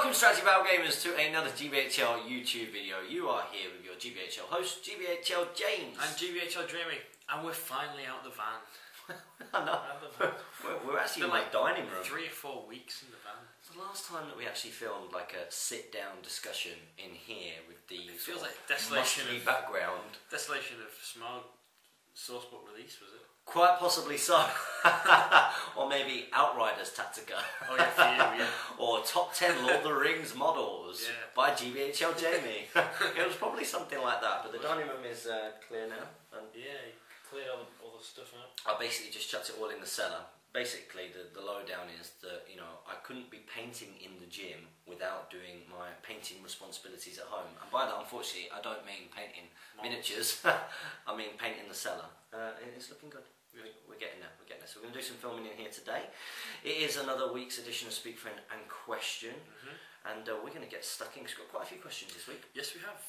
Welcome, Strategy Battle Gamers, to another GBHL YouTube video. You are here with your GBHL host, GBHL James. And GBHL Jamie. And we're finally out the van. I know. We're actually in my dining room. 3 or 4 weeks in the van. It's the last time that we actually filmed like a sit-down discussion in here with the feels like desolation musty background. Desolation of Smog Sourcebook release, was it? Quite possibly so. Or maybe Outriders Tactica. Oh yeah, for you, yeah. Or Top 10 Lord of the Rings models by GBHL Jamie. It was probably something like that, but the dining room is clear now. And yeah, you cleared all the stuff out. I basically just chucked it all in the cellar. Basically, the lowdown is that, you know, I couldn't be painting in the gym without doing my painting responsibilities at home. And by that, unfortunately, I don't mean painting miniatures. I mean painting the cellar. It's looking good. We're getting there. So we're going to do some filming in here today. It is another week's edition of Speak Friend and Question. And we're going to get stuck in. We've got quite a few questions this week. Yes, we have.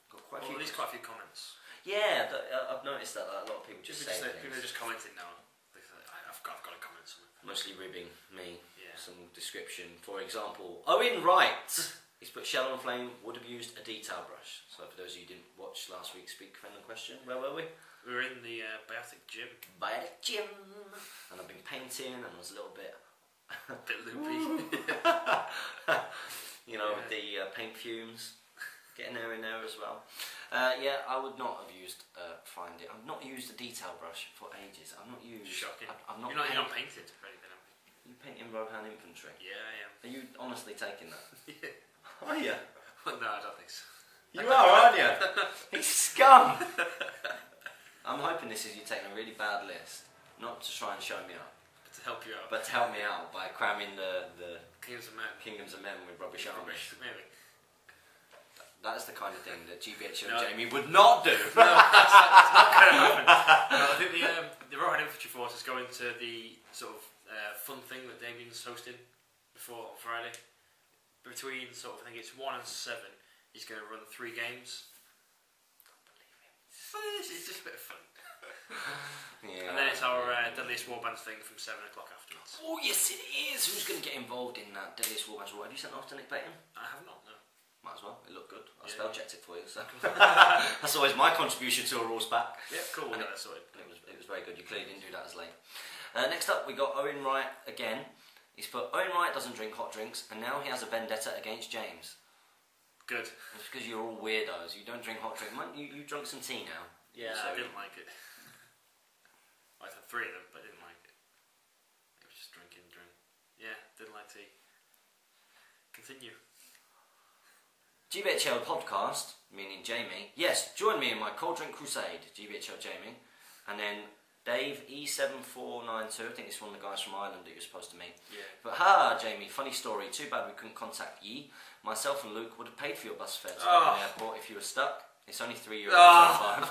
Got quite a few. At least quite a few comments. Yeah, I've noticed that a lot of people just say things. People are just commenting now. I've got to comment something. Mostly ribbing me. Yeah. Some description. For example, Owen Wright. He's put Shell on Flame would have used a detail brush. So for those of you who didn't watch last week's Speak Friend and Question, where were we? We were in the Biotic Gym. Biotic Gym. And I've been painting and I was a little bit... a bit loopy. You know, with the paint fumes. Getting there in there as well. Yeah, I would not have used Find It. I've not used a detail brush for ages. I've not used... Shocking. I've not you're not painted or anything, have You you? painting Rohan Infantry? Yeah, I am. Are you honestly taking that? Yeah. Are you? No, I don't think so. You are, aren't you? He's scum! I'm hoping this is you taking a really bad list, not to try and show me up, But to help you out. but to help me out by cramming the Kingdoms of Men. with rubbish armies. Maybe. That's the kind of thing that GBHL Jamie would not do. No, that's not going to happen. No, I think the Rohan Infantry Force is going to the sort of fun thing that Damien's hosting before on Friday. Between sort of, I think it's 1 and 7, he's going to run 3 games. It's just a bit of fun. Yeah. And then it's our Deadliest Warbands thing from 7 o'clock afterwards. Oh yes it is! Who's going to get involved in that Deadliest Warbands War? Have you sent off to Nick Payton? I have not, no. Might as well, it looked good. I spell checked it for you, so that's always my contribution to a rules pack. Yeah, cool, we'll get that sorted. It was very good, you clearly didn't do that as late. Next up we got Owen Wright again. He's put, Owen Wright doesn't drink hot drinks and now he has a vendetta against James. Good. It's because you're all weirdos, you don't drink hot drink. You drunk some tea now. Yeah, so I didn't like it. I've had 3 of them, but I didn't like it. It was just drink. Yeah, didn't like tea. Continue. GBHL podcast, meaning Jamie. Yes, join me in my cold drink crusade, GBHL Jamie. And then Dave E7492, I think it's one of the guys from Ireland that you're supposed to meet. Yeah. But Jamie, funny story. Too bad we couldn't contact ye. Myself and Luke would have paid for your bus fare to the airport if you were stuck. It's only €3.25.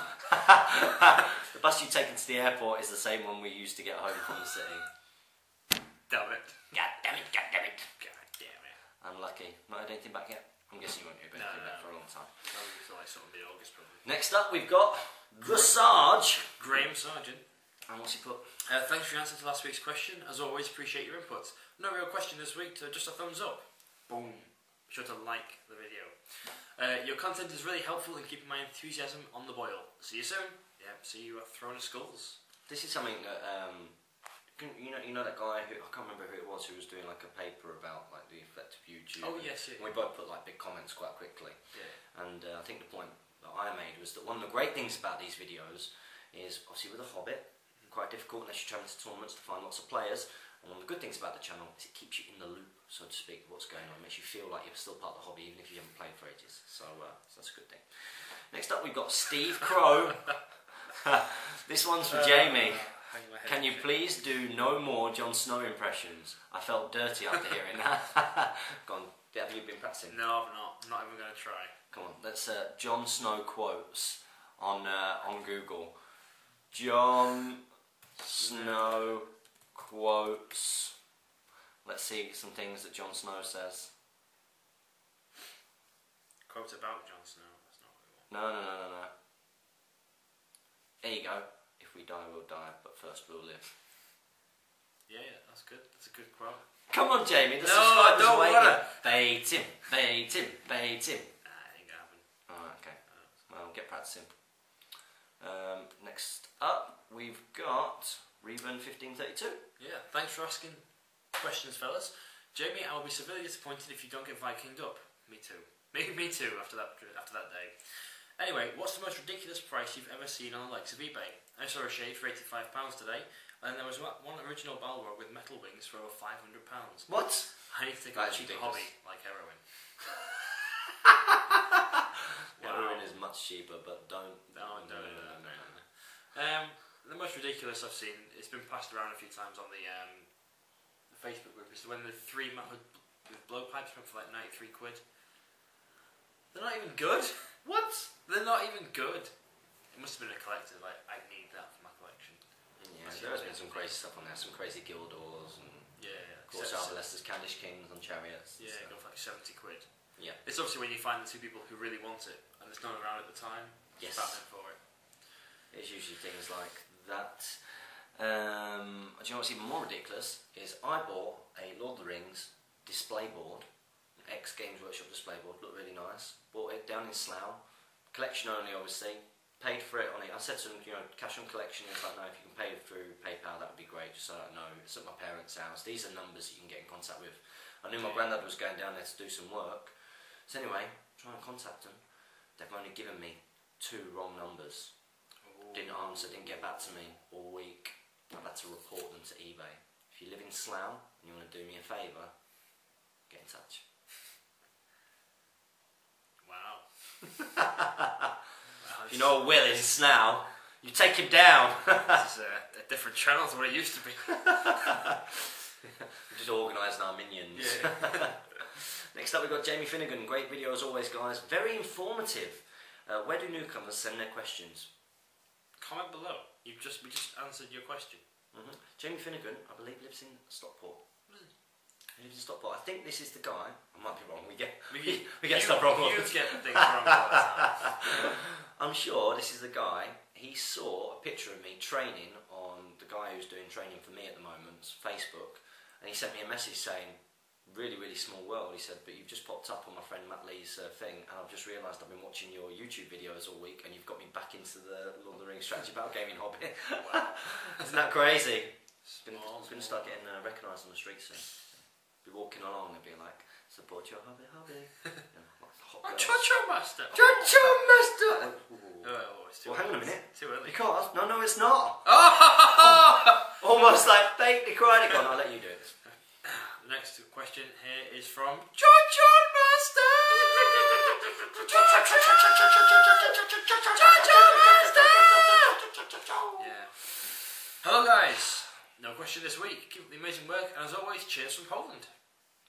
The bus you've taken to the airport is the same one we used to get home from the city. Damn it. God damn it, god damn it. God damn it. Unlucky. Not had anything back yet? I'm guessing you won't hear anything back for a long time. Like sort of mid-August probably. Next up we've got the Sarge. Graham Sargent. And what's he put? Thanks for your answer to last week's question. As always, appreciate your input. No real question this week, so just a thumbs up. Boom. Be sure to like the video. Your content is really helpful in keeping my enthusiasm on the boil. See you soon. Yeah, see you at Throne of Skulls. This is something that you know that guy who I can't remember who it was who was doing like a paper about like the effect of YouTube. Oh yes, yeah. We both put like big comments quite quickly. Yeah. And I think the point that I made was that one of the great things about these videos is obviously with a Hobbit, quite difficult unless you travel to tournaments to find lots of players. And one of the good things about the channel is it keeps you in the loop, so to speak, what's going on. It makes you feel like you're still part of the hobby even if you haven't played for ages. So that's a good thing. Next up we've got Steve Crow. This one's for Jamie. Can you please do no more Jon Snow impressions? I felt dirty after hearing that. Go on, have you been practicing? No, I've not. I'm not even going to try. Come on, let's Jon Snow quotes on Google. Jon Snow quotes. Let's see some things that Jon Snow says. Quote about Jon Snow. That's not what we want. No. There you go. If we die, we'll die, but first we'll live. Yeah, that's good. That's a good quote. Come on, Jamie. The No, subscribers don't are waiting. wanna. Bait him. Bait him. Bait him. Nah, it ain't gonna happen. Alright, okay. Well, get practicing. Next up, we've got Reben 1532. Yeah, thanks for asking questions, fellas. Jamie, I will be severely disappointed if you don't get Vikinged up. Me too. Me too. After that day. Anyway, what's the most ridiculous price you've ever seen on the likes of eBay? I saw a shade for £85 today, and there was one original Balrog with metal wings for over £500. What? I need to take That's a cheap ridiculous. hobby like heroin. Heroin is much cheaper, but don't. No. The most ridiculous I've seen, it's been passed around a few times on the Facebook group, is when the 3 with blowpipes went for like 93 quid. They're not even good. What? They're not even good. It must have been a collector, like, I need that for my collection. Yeah, there has been some crazy stuff on there, some crazy Gildors and Yeah. Course Arbalesters, Candish Kings on chariots. Yeah, go for like 70 quid. Yeah. It's obviously when you find the 2 people who really want it, and there's no one around at the time, Yes. batting for it. It's usually things like that. Do you know what's even more ridiculous? Is I bought a Lord of the Rings display board, an X Games Workshop display board, looked really nice. Bought it down in Slough, collection only obviously. Paid for it on it. I said to them, you know, cash on collection. It's like, no, if you can pay through PayPal, that would be great. Just so I know, it's at my parents' house. These are numbers that you can get in contact with. I knew my granddad was going down there to do some work. So anyway, trying to contact them. They've only given me 2 wrong numbers. Ooh. Didn't answer, didn't get back to me all week. I've had to report them to eBay. If you live in Slough and you want to do me a favour, get in touch. Wow. If you know Will in Slough, you take him down. This is a different channel to what it used to be. We're just organising our minions. Yeah. Next up we've got Jamie Finnegan. Great video as always, guys. Very informative. Where do newcomers send their questions? Comment below. We just answered your question. Jamie Finnegan, I believe, lives in Stockport. He lives in Stockport. I think this is the guy. I might be wrong. We get stuff wrong. You get things wrong all the time. I'm sure this is the guy. He saw a picture of me training on the guy who's doing training for me at the moment, Facebook, and he sent me a message saying, really, really small world. He said, but you've just popped up on my friend Matt Lee's thing, and I've just realised I've been watching your YouTube videos all week, and you've got me back into the Lord of the Rings strategy battle gaming hobby. Isn't that crazy? It's going to start getting recognised on the streets soon. Be walking along and be like, support your hobby. Oh, Cho Master! Cho Master! Oh, it's too Well, hang on a early. minute. Too early. Because, no, it's not. Oh! Almost like fake the cry. I'll let you do it. The next question here is from Cho Master! Yeah. Hello guys! No question this week. Keep up the amazing work, and as always, cheers from Poland.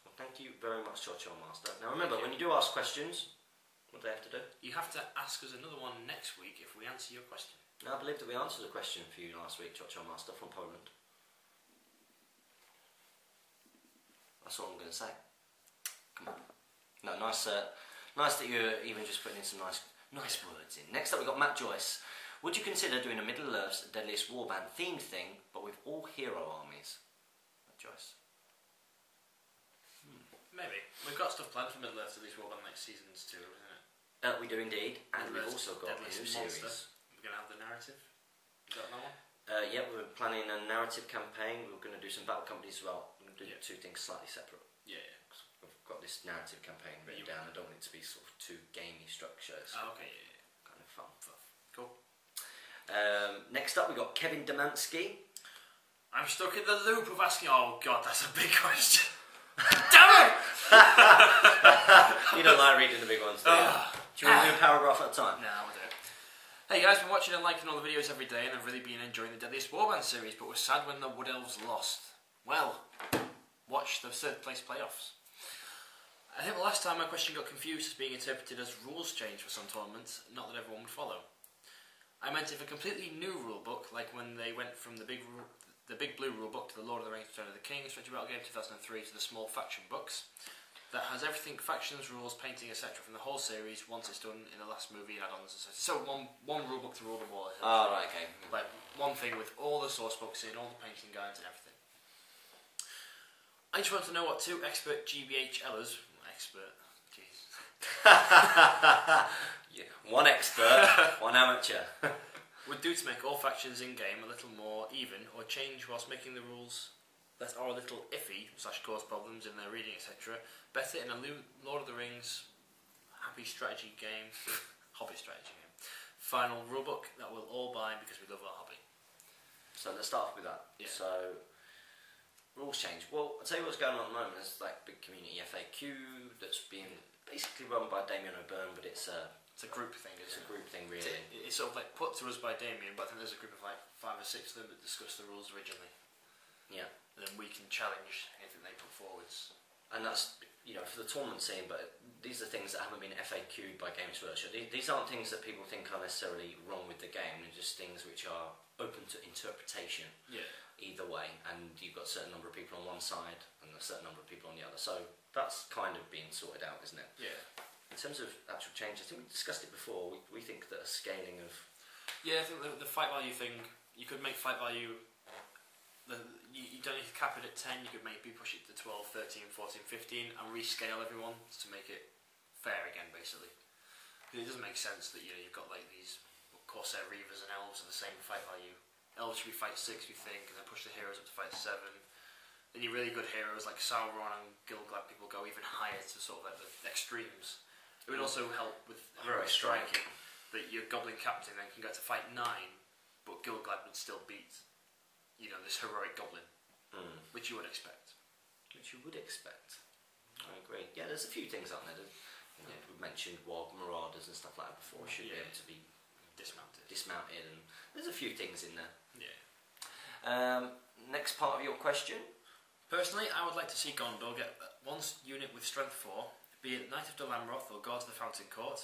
Well, thank you very much, Cho Master. Now remember, when you do ask questions, what do they have to do? You have to ask us another one next week if we answer your question. Now, I believe that we answered a question for you last week, Cho Master from Poland. That's all I'm going to say. Come on. No, nice that you're even just putting in some nice words in. Next up, we've got Matt Joyce. Would you consider doing a Middle-earth's Deadliest Warband themed thing, but with all hero armies? Matt Joyce. Maybe. We've got stuff planned for Middle-earth's Deadliest Warband next seasons too, isn't it? We do indeed, and we've also got a new Monster. series. We're going to have the narrative. Is that that one? Yeah, we're planning a narrative campaign. We're going to do some battle companies as well. We're going to do 2 things slightly separate. Yeah. I've got this narrative campaign written down. I don't want it to be sort of too gamey structures. Oh, okay, yeah. Kind of fun. Cool. Next up, we got Kevin Demansky. I'm stuck in the loop of asking. Oh god, that's a big question. Damn it! You don't like reading the big ones, do you? Do you want to do a paragraph at a time? No, we'll do it. Hey guys, been watching and liking all the videos every day, and I've really been enjoying the Deadliest Warband series, but was sad when the Wood Elves lost. Well, watch the 3rd place playoffs. I think the last time my question got confused as being interpreted as rules change for some tournaments, not that everyone would follow. I meant if a completely new rule book, like when they went from the big blue rule book to the Lord of the Rings Return of the King, Strategy Battle Game 2003 to the small faction books, that has everything, factions, rules, painting, etc. from the whole series once it's done in the last movie and add-ons, etc. So one rule book to rule them all. Oh, right, okay. Like one thing with all the source books in, all the painting guides and everything. I just want to know what 2 expert GBHLers, jeez. Yeah, 1 expert, 1 amateur. Would do to make all factions in game a little more even, or change whilst making the rules that are a little iffy / cause problems in their reading, etc. Better in a Lord of the Rings happy strategy game, hobby strategy game. Final rulebook that we'll all buy because we love our hobby. So let's start off with that. Yeah. So rules change. Well, I'll tell you what's going on at the moment. There's like big community FAQ that's being basically run by Damien O'Byrne, but it's a group thing. It's a group thing, really. It's sort of like put to us by Damien, but I think there's a group of like 5 or 6 of them that discuss the rules originally. Yeah. And then we can challenge anything they put forwards. And that's, you know, for the tournament scene, but these are things that haven't been FAQ'd by Games Workshop. These aren't things that people think are necessarily wrong with the game. They're just things which are open to interpretation. Yeah. Either way, and you've got a certain number of people on one side and a certain number of people on the other. So that's kind of being sorted out, isn't it? Yeah. In terms of actual change, I think we discussed it before. We think that a scaling of... Yeah, I think the fight value thing, you could make fight value... You don't need to cap it at 10, you could maybe push it to 12, 13, 14, 15 and rescale everyone to make it fair again, basically. Because it doesn't make sense that, you know, you've got like these Corsair Reavers and Elves are the same fight value. Elves should be fight 6, we think, and then push the heroes up to fight 7. Then your really good heroes like Sauron and Gilgalad people go even higher to sort of like the extremes. It would also help with heroic striking, that your Goblin Captain then can go to fight 9, but Gilgalad would still beat, you know, this heroic Goblin, which you would expect. Which you would expect. I agree. Yeah, there's a few things out there that, you know, we've mentioned Warg Marauders and stuff like that before, should be able to be dismounted, and there's a few things in there. Yeah. Next part of your question. Personally, I would like to see Gondor get one unit with strength 4, be it Knight of Delamroth or Guards of the Fountain Court,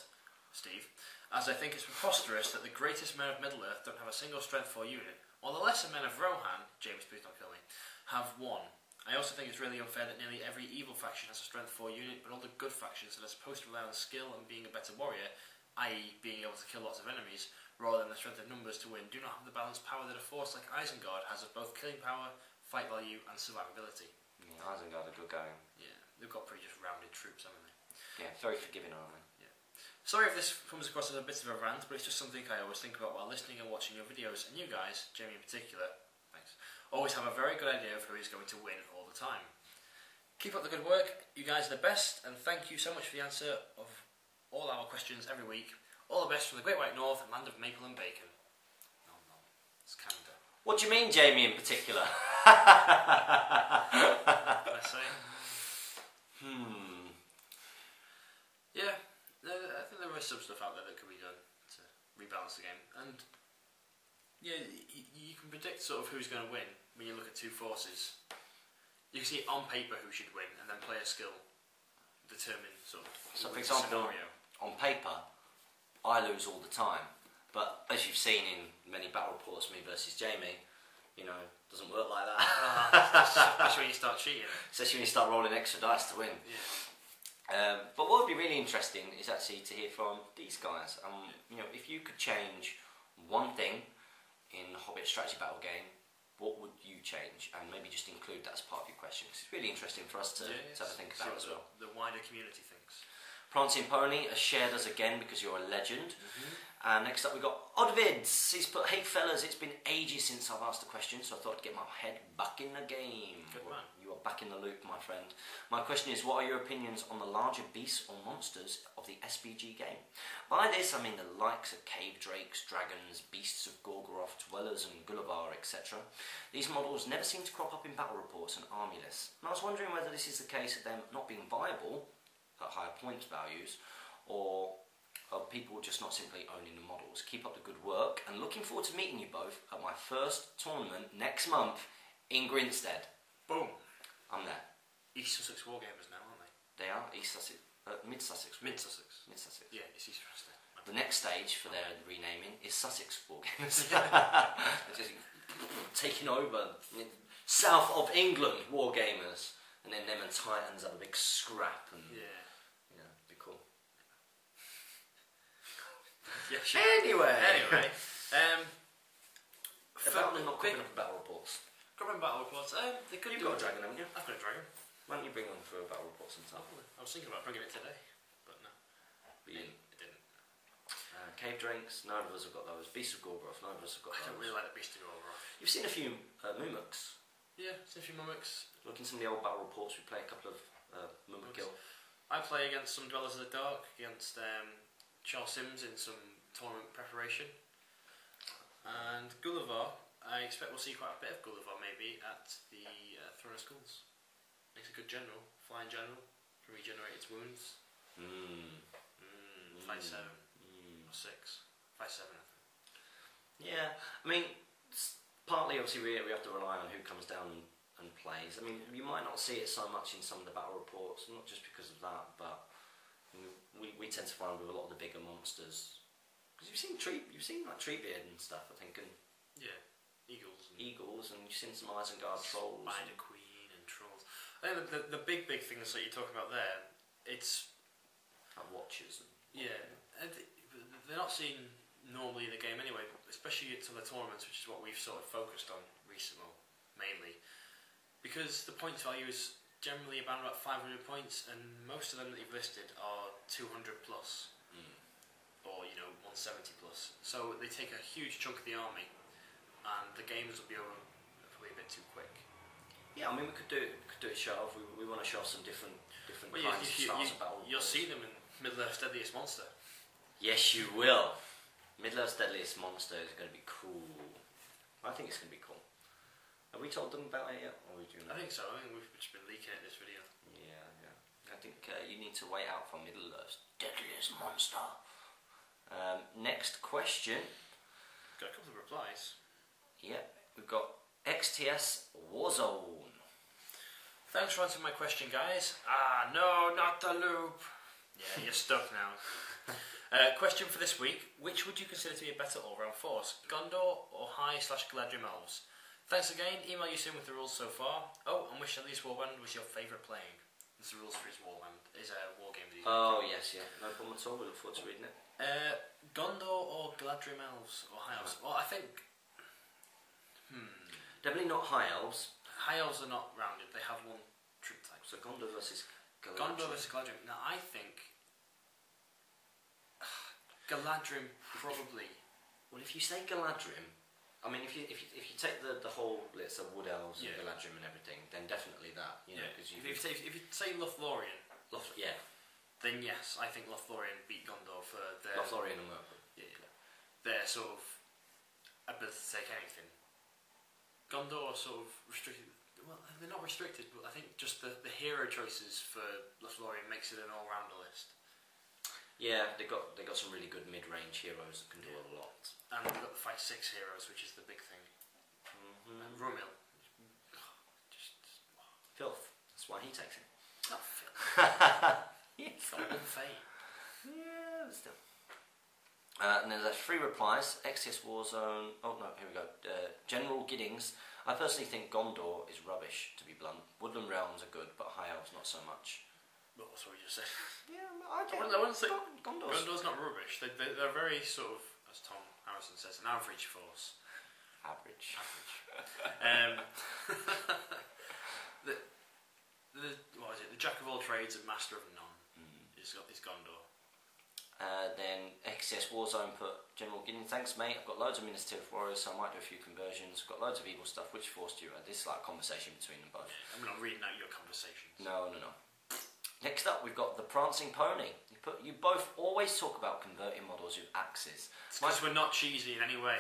Steve, as I think it's preposterous that the greatest men of Middle-earth don't have a single strength 4 unit, while the lesser men of Rohan, James, please don't kill me, have one. I also think it's really unfair that nearly every evil faction has a strength 4 unit, but all the good factions that are supposed to rely on skill and being a better warrior, i.e. being able to kill lots of enemies, rather than the strength of numbers to win, do not have the balanced power that a force like Isengard has of both killing power, fight value and survivability. Yeah, Isengard are good going. Yeah, they've got pretty just rounded troops, haven't they? Yeah, very forgiving, aren't they? Yeah. Sorry if this comes across as a bit of a rant, but it's just something I always think about while listening and watching your videos, and you guys, Jamie in particular, thanks, always have a very good idea of who is going to win all the time. Keep up the good work, you guys are the best, and thank you so much for the answer of all our questions every week. All the best from the Great White North, land of maple and bacon. Nom nom. It's Canada. What do you mean, Jamie, in particular? What can I say? Yeah, I think there is some stuff out there that could be done to rebalance the game. And yeah, you can predict sort of who's going to win when you look at 2 forces. You can see on paper who should win, and then player skill determine sort of. So, for example, on paper, I lose all the time, but as you've seen in many battle reports, me versus Jamie, you know, doesn't work like that. Especially when you start cheating. Especially when you start rolling extra dice to win. Yeah. But what would be really interesting is actually to hear from these guys. You know, if you could change one thing in the Hobbit strategy battle game, what would you change? And maybe just include that as part of your question, because it's really interesting for us to have a think about as well. The wider community thinks. Prancing Pony has shared us again because you're a legend. And next up we've got Oddvids. He's put, hey fellas, it's been ages since I've asked a question, so I thought I'd get my head back in the game. Good man. You are back in the loop, my friend. My question is, what are your opinions on the larger beasts or monsters of the SBG game? By this I mean the likes of cave drakes, dragons, beasts of Gorgoroth, dwellers and Gullivar, etc. These models never seem to crop up in battle reports and army lists. And I was wondering whether this is the case of them not being viable at higher points values, or of people just not simply owning the models. Keep up the good work, and looking forward to meeting you both at my first tournament next month in Grinstead. Boom. I'm there. East Sussex Wargamers now, aren't they? They are East Sussex, Mid Sussex. Mid Sussex. Mid Sussex. Yeah, it's East Sussex. The next stage for their renaming is Sussex Wargamers. Just taking over south of England Wargamers, and then them and Titans have a big scrap, and be cool. Yeah, sure. Anyway, about not cooking up battle reports. Covering battle reports. They could. You've got a dragon, haven't you? I've got a dragon. reports and stuff. I was thinking about bringing it today, but no. But you didn't. It didn't. Cave drinks, none of us have got those. Beast of Gorgoroth, none of us have got I those. don't really like the Beast of Gorgoroth. You've seen a few Mumuks. Yeah, seen a few mimics. Looking at some of the old battle reports, we play a couple of Mumuk Guild. I play against some Dwellers of the Dark, against Charles Sims in some tournament preparation. And Gulliver, I expect we'll see quite a bit of Gulliver maybe at the Throne of Skulls. Makes a good general, flying general, can regenerate its wounds. 5/7 or 6. 5/7 I think. Yeah, I mean, partly obviously we have to rely on who comes down and plays. I mean, you might not see it so much in some of the battle reports, not just because of that, but we tend to find with a lot of the bigger monsters. Because you've seen like Treebeard and stuff, I think, and yeah, eagles, and you've seen some Isengard trolls, Spider Queen and trolls. I think the big things that you're talking about there, it's like Watchers. And they're not seen normally in the game anyway, especially to the tournaments, which is what we've sort of focused on recently, mainly. Because the points value is generally about 500 points, and most of them that you've listed are 200 plus, or 170 plus. So they take a huge chunk of the army, and the games will be over probably a bit too quick. Yeah, I mean we could do a show off. We want to show off some different Well, kinds of styles of battle. You'll see them in Middle-earth's Deadliest Monster. Yes, you will. Middle-earth's Deadliest Monster is going to be cool. I think it's going to be cool. Have we told them about it yet? Or are we doing that? I think so. I think we've just been leaking it this video. Yeah. I think you need to wait out for Middle-earth's Deadliest Monster. Next question. Got a couple of replies. Yeah, we've got XTS Warzone. Thanks for answering my question, guys. No, not the loop. Yeah, you're stuck now. Question for this week. Which would you consider to be a better all-round force? Gondor or High/Galadrim Elves? Thanks again. Email you soon with the rules so far. Oh, and which Deadliest Warband was your favourite playing? It's the rules for his Warband. Is a war game. Oh, yes, yeah. No problem at all. We look forward to reading it. Gondor or Galadrim Elves or High Elves? Well, I think... Definitely not High Elves. High Elves are not rounded. They have one troop type. So Gondor versus Galadrim. Gondor versus Galadrim. Now, I think... Galadrim, probably. Well, if you say Galadrim... I mean, if you take the whole list of Wood Elves and Galadrim and everything, then definitely that. You know, if you say Lothlorien, yeah. Then yes, I think Lothlorien beat Gondor for their... Lothlorien and Merfolk. Their sort of ability to take anything. Gondor are sort of restricted. Well, they're not restricted, but I think just the hero choices for Lothlorien makes it an all-rounder list. Yeah, they got some really good mid-range heroes that can do a lot. And they've got the Fight 6 heroes, which is the big thing. And Romil. Filth. That's why he takes it. Not filth. Yes. Golden Fate. Yeah, but still. And then there's 3 replies. XTS Warzone. Oh no, here we go. General Giddings. I personally think Gondor is rubbish, to be blunt. Woodland Realms are good, but High Elves not so much. Well, that's what we just said. Yeah, I wouldn't say Gondor's not rubbish. They're very sort of, as Tom Harrison says, an average force. Average. What is it? The Jack of all trades and master of none is Gondor. Then XCS Warzone put General Gideon, thanks mate, I've got loads of Minister of Warriors, so I might do a few conversions. Got loads of evil stuff, which force do you add? This is like a conversation between them both. I'm not reading out your conversations. No. Next up, we've got the Prancing Pony. You both always talk about converting models with axes. Because we're not cheesy in any way.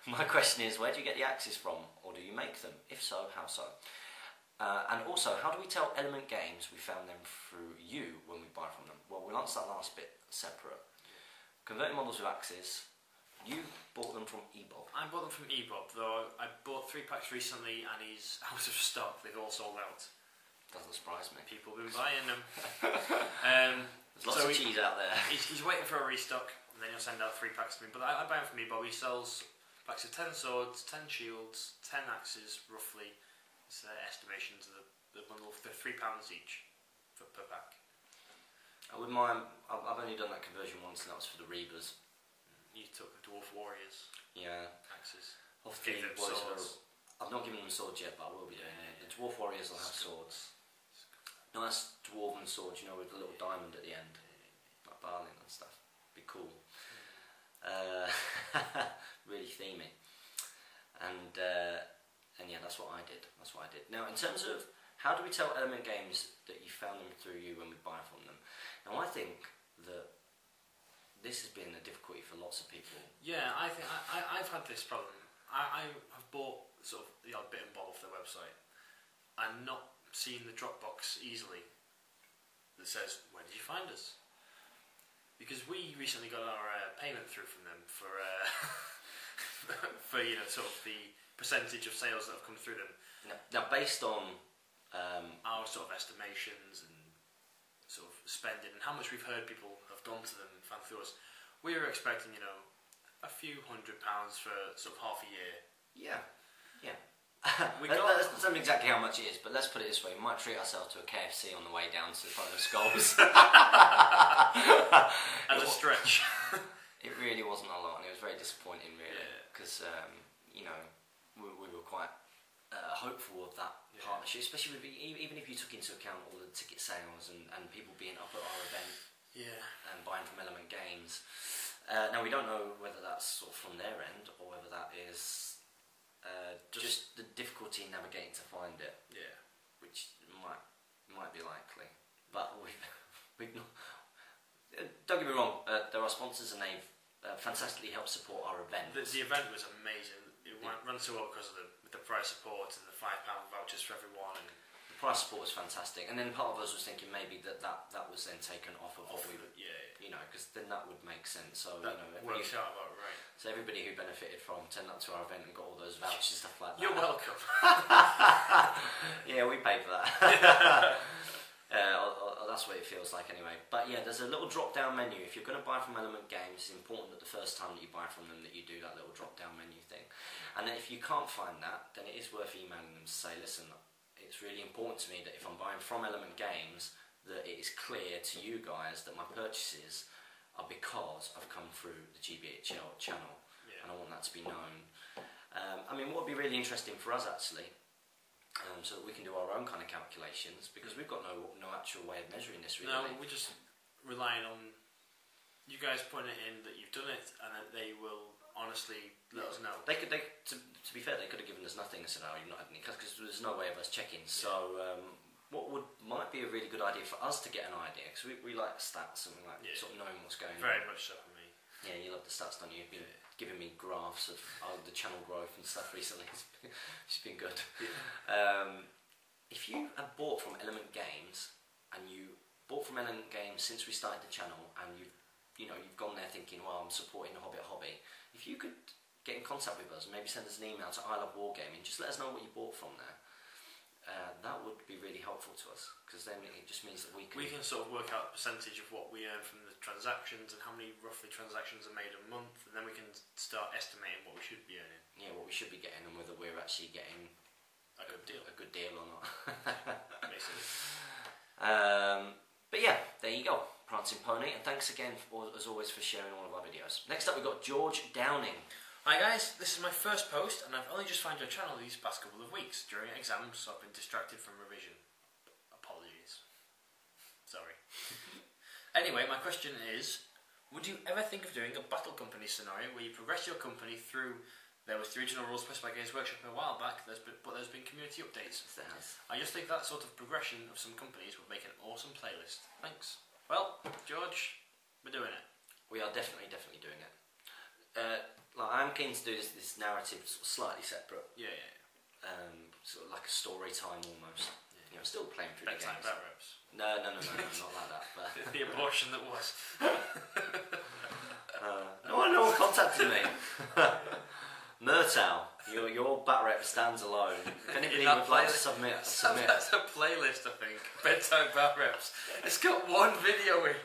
My question is, where do you get the axes from, or do you make them? If so, how so? And also, how do we tell Element Games we found them through you when we buy from them? Well, we'll answer that last bit separate. Converting models with axes, you bought them from eBob. I bought them from eBob, though I bought 3 packs recently and he's out of stock. They've all sold out. Doesn't surprise me. People have been buying them. There's lots of cheese out there. He's waiting for a restock, and then he'll send out 3 packs to me. But I buy them from eBob. He sells packs of 10 swords, 10 shields, 10 axes, roughly. It's estimations of the bundle. They're £3 each per pack. With mine, I've only done that conversion once, and that was for the Reavers. You took the Dwarf Warriors. Yeah. Axes. Gave them swords. I've not given them swords yet, but I will be doing it. The Dwarf Warriors will have swords. nice dwarven sword, you know, with a little diamond at the end, like Balin and stuff. Be cool. Really themey. And yeah, that's what I did. Now, in terms of how do we tell Element Games that you found them through you when we buy from them? Now, I think that this has been a difficulty for lots of people. Yeah, I think I've had this problem. I have bought sort of the odd bit and bob off their website and not seen the Dropbox easily that says, "Where did you find us?" Because we recently got our payment through from them for for sort of the percentage of sales that have come through them. Now based on our sort of estimations and sort of spending and how much we've heard people have gone to them and found through us, we were expecting a few £100 for sort of half a year. Yeah. That's not exactly how much it is, but let's put it this way: we might treat ourselves to a KFC on the way down to the front of Skulls. As a stretch. It really wasn't a lot, and it was very disappointing, really, because we were quite hopeful of that partnership, especially even if you took into account all the ticket sales and people being up at our event, and buying from Element Games. Now we don't know whether that's sort of from their end or whether that is just the difficulty in navigating to find it, which might be likely. But we've not. Don't get me wrong. There are sponsors, and they've fantastically helped support our event. The event was amazing. It ran so well because of the prize support and the £5 vouchers for everyone. And the prize support was fantastic. And then part of us was thinking maybe that was then taken off of what we would, because then that would make sense. So that works out about right. So everybody who benefited from turned up to our event and got all those vouchers and stuff like that. You're welcome. Yeah, we paid for that. That's what it feels like anyway. But yeah, there's a little drop-down menu. If you're going to buy from Element Games, it's important that the first time that you buy from them that you do that little drop-down menu thing. And then if you can't find that, then it is worth emailing them to say, listen, it's really important to me that if I'm buying from Element Games, that it is clear to you guys that my purchases are because I've come through the GBHL channel, and I want that to be known. What would be really interesting for us actually, so that we can do our own kind of calculations, because we've got no actual way of measuring this really. No, we're just relying on you guys putting it in that you've done it, and that they will honestly let us know. To be fair, they could have given us nothing and said, "Oh, you've not had any," because there's no way of us checking. So what might be a really good idea for us to get an idea, because we like stats and we like sort of knowing what's going on. Very much so for me. Yeah, you love the stats, don't you? You've been giving me graphs of the channel growth and stuff recently. It's been good. If you have bought from Element Games, and you bought from Element Games since we started the channel, and you've gone there thinking, well, I'm supporting the Hobbit hobby, if you could get in contact with us and maybe send us an email to I Love Wargaming, just let us know what you bought from there. That would be really helpful to us, because then it just means that we can sort of work out the percentage of what we earn from the transactions and how many roughly transactions are made a month, and then we can start estimating what we should be earning. Yeah, what we should be getting, and whether we're actually getting a good deal or not. Basically. But yeah, there you go, Prancing Pony, and thanks again as always for sharing all of our videos. Next up we've got George Downing. Hi guys, this is my first post, and I've only just found your channel these past couple of weeks during exams, so I've been distracted from revision. Apologies. Sorry. Anyway, my question is, would you ever think of doing a battle company scenario where you progress your company through? There was the original rules specified by Games Workshop a while back, but there's been community updates. I just think that sort of progression of some companies would make an awesome playlist. Thanks. Well, George, we're doing it. We are definitely doing it. I'm keen to do this narrative sort of slightly separate. Yeah. Sort of like a story time almost. Yeah. Still playing through the games. Bat reps. No, not like that. But the abortion that was. No one contacted me. Murtaugh, your bat rep stands alone. If anybody would like to submit. That's a playlist, I think. Bedtime bat reps. It's got one video in.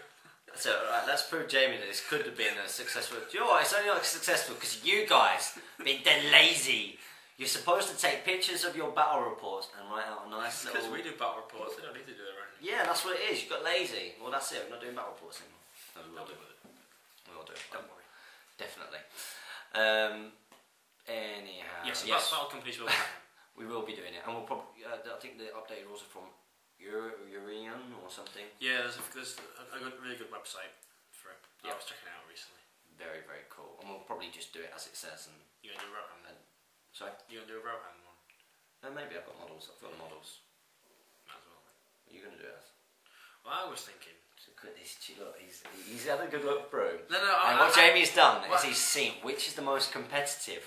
So, right, let's prove Jamie that this could have been a successful. Do you know what? It's only not successful because you guys have been dead lazy. You're supposed to take pictures of your battle reports and write out a nice little. Because we do battle reports, they don't need to do their own. Yeah, that's what it is. You got lazy. Well, that's it. We're not doing battle reports anymore. No, we will do it. We will do it. Don't worry. Definitely. Anyhow. Yes, battle companies will happen. We will be doing it, and we'll probably. I think the updated rules are from Urian or something. Yeah, there's a really good website for it. Yeah. I was checking it out recently. Very, very cool. And we'll probably just do it as it says. And You gonna do a Rohan then? sorry? You gonna do a Rohan one? Maybe I've got models. I've got the models. Might as well. What are you going to do it as? Well, I was thinking. Look at this. Look, he's had a good look through. No. And what Jamie's done is he's seen which is the most competitive.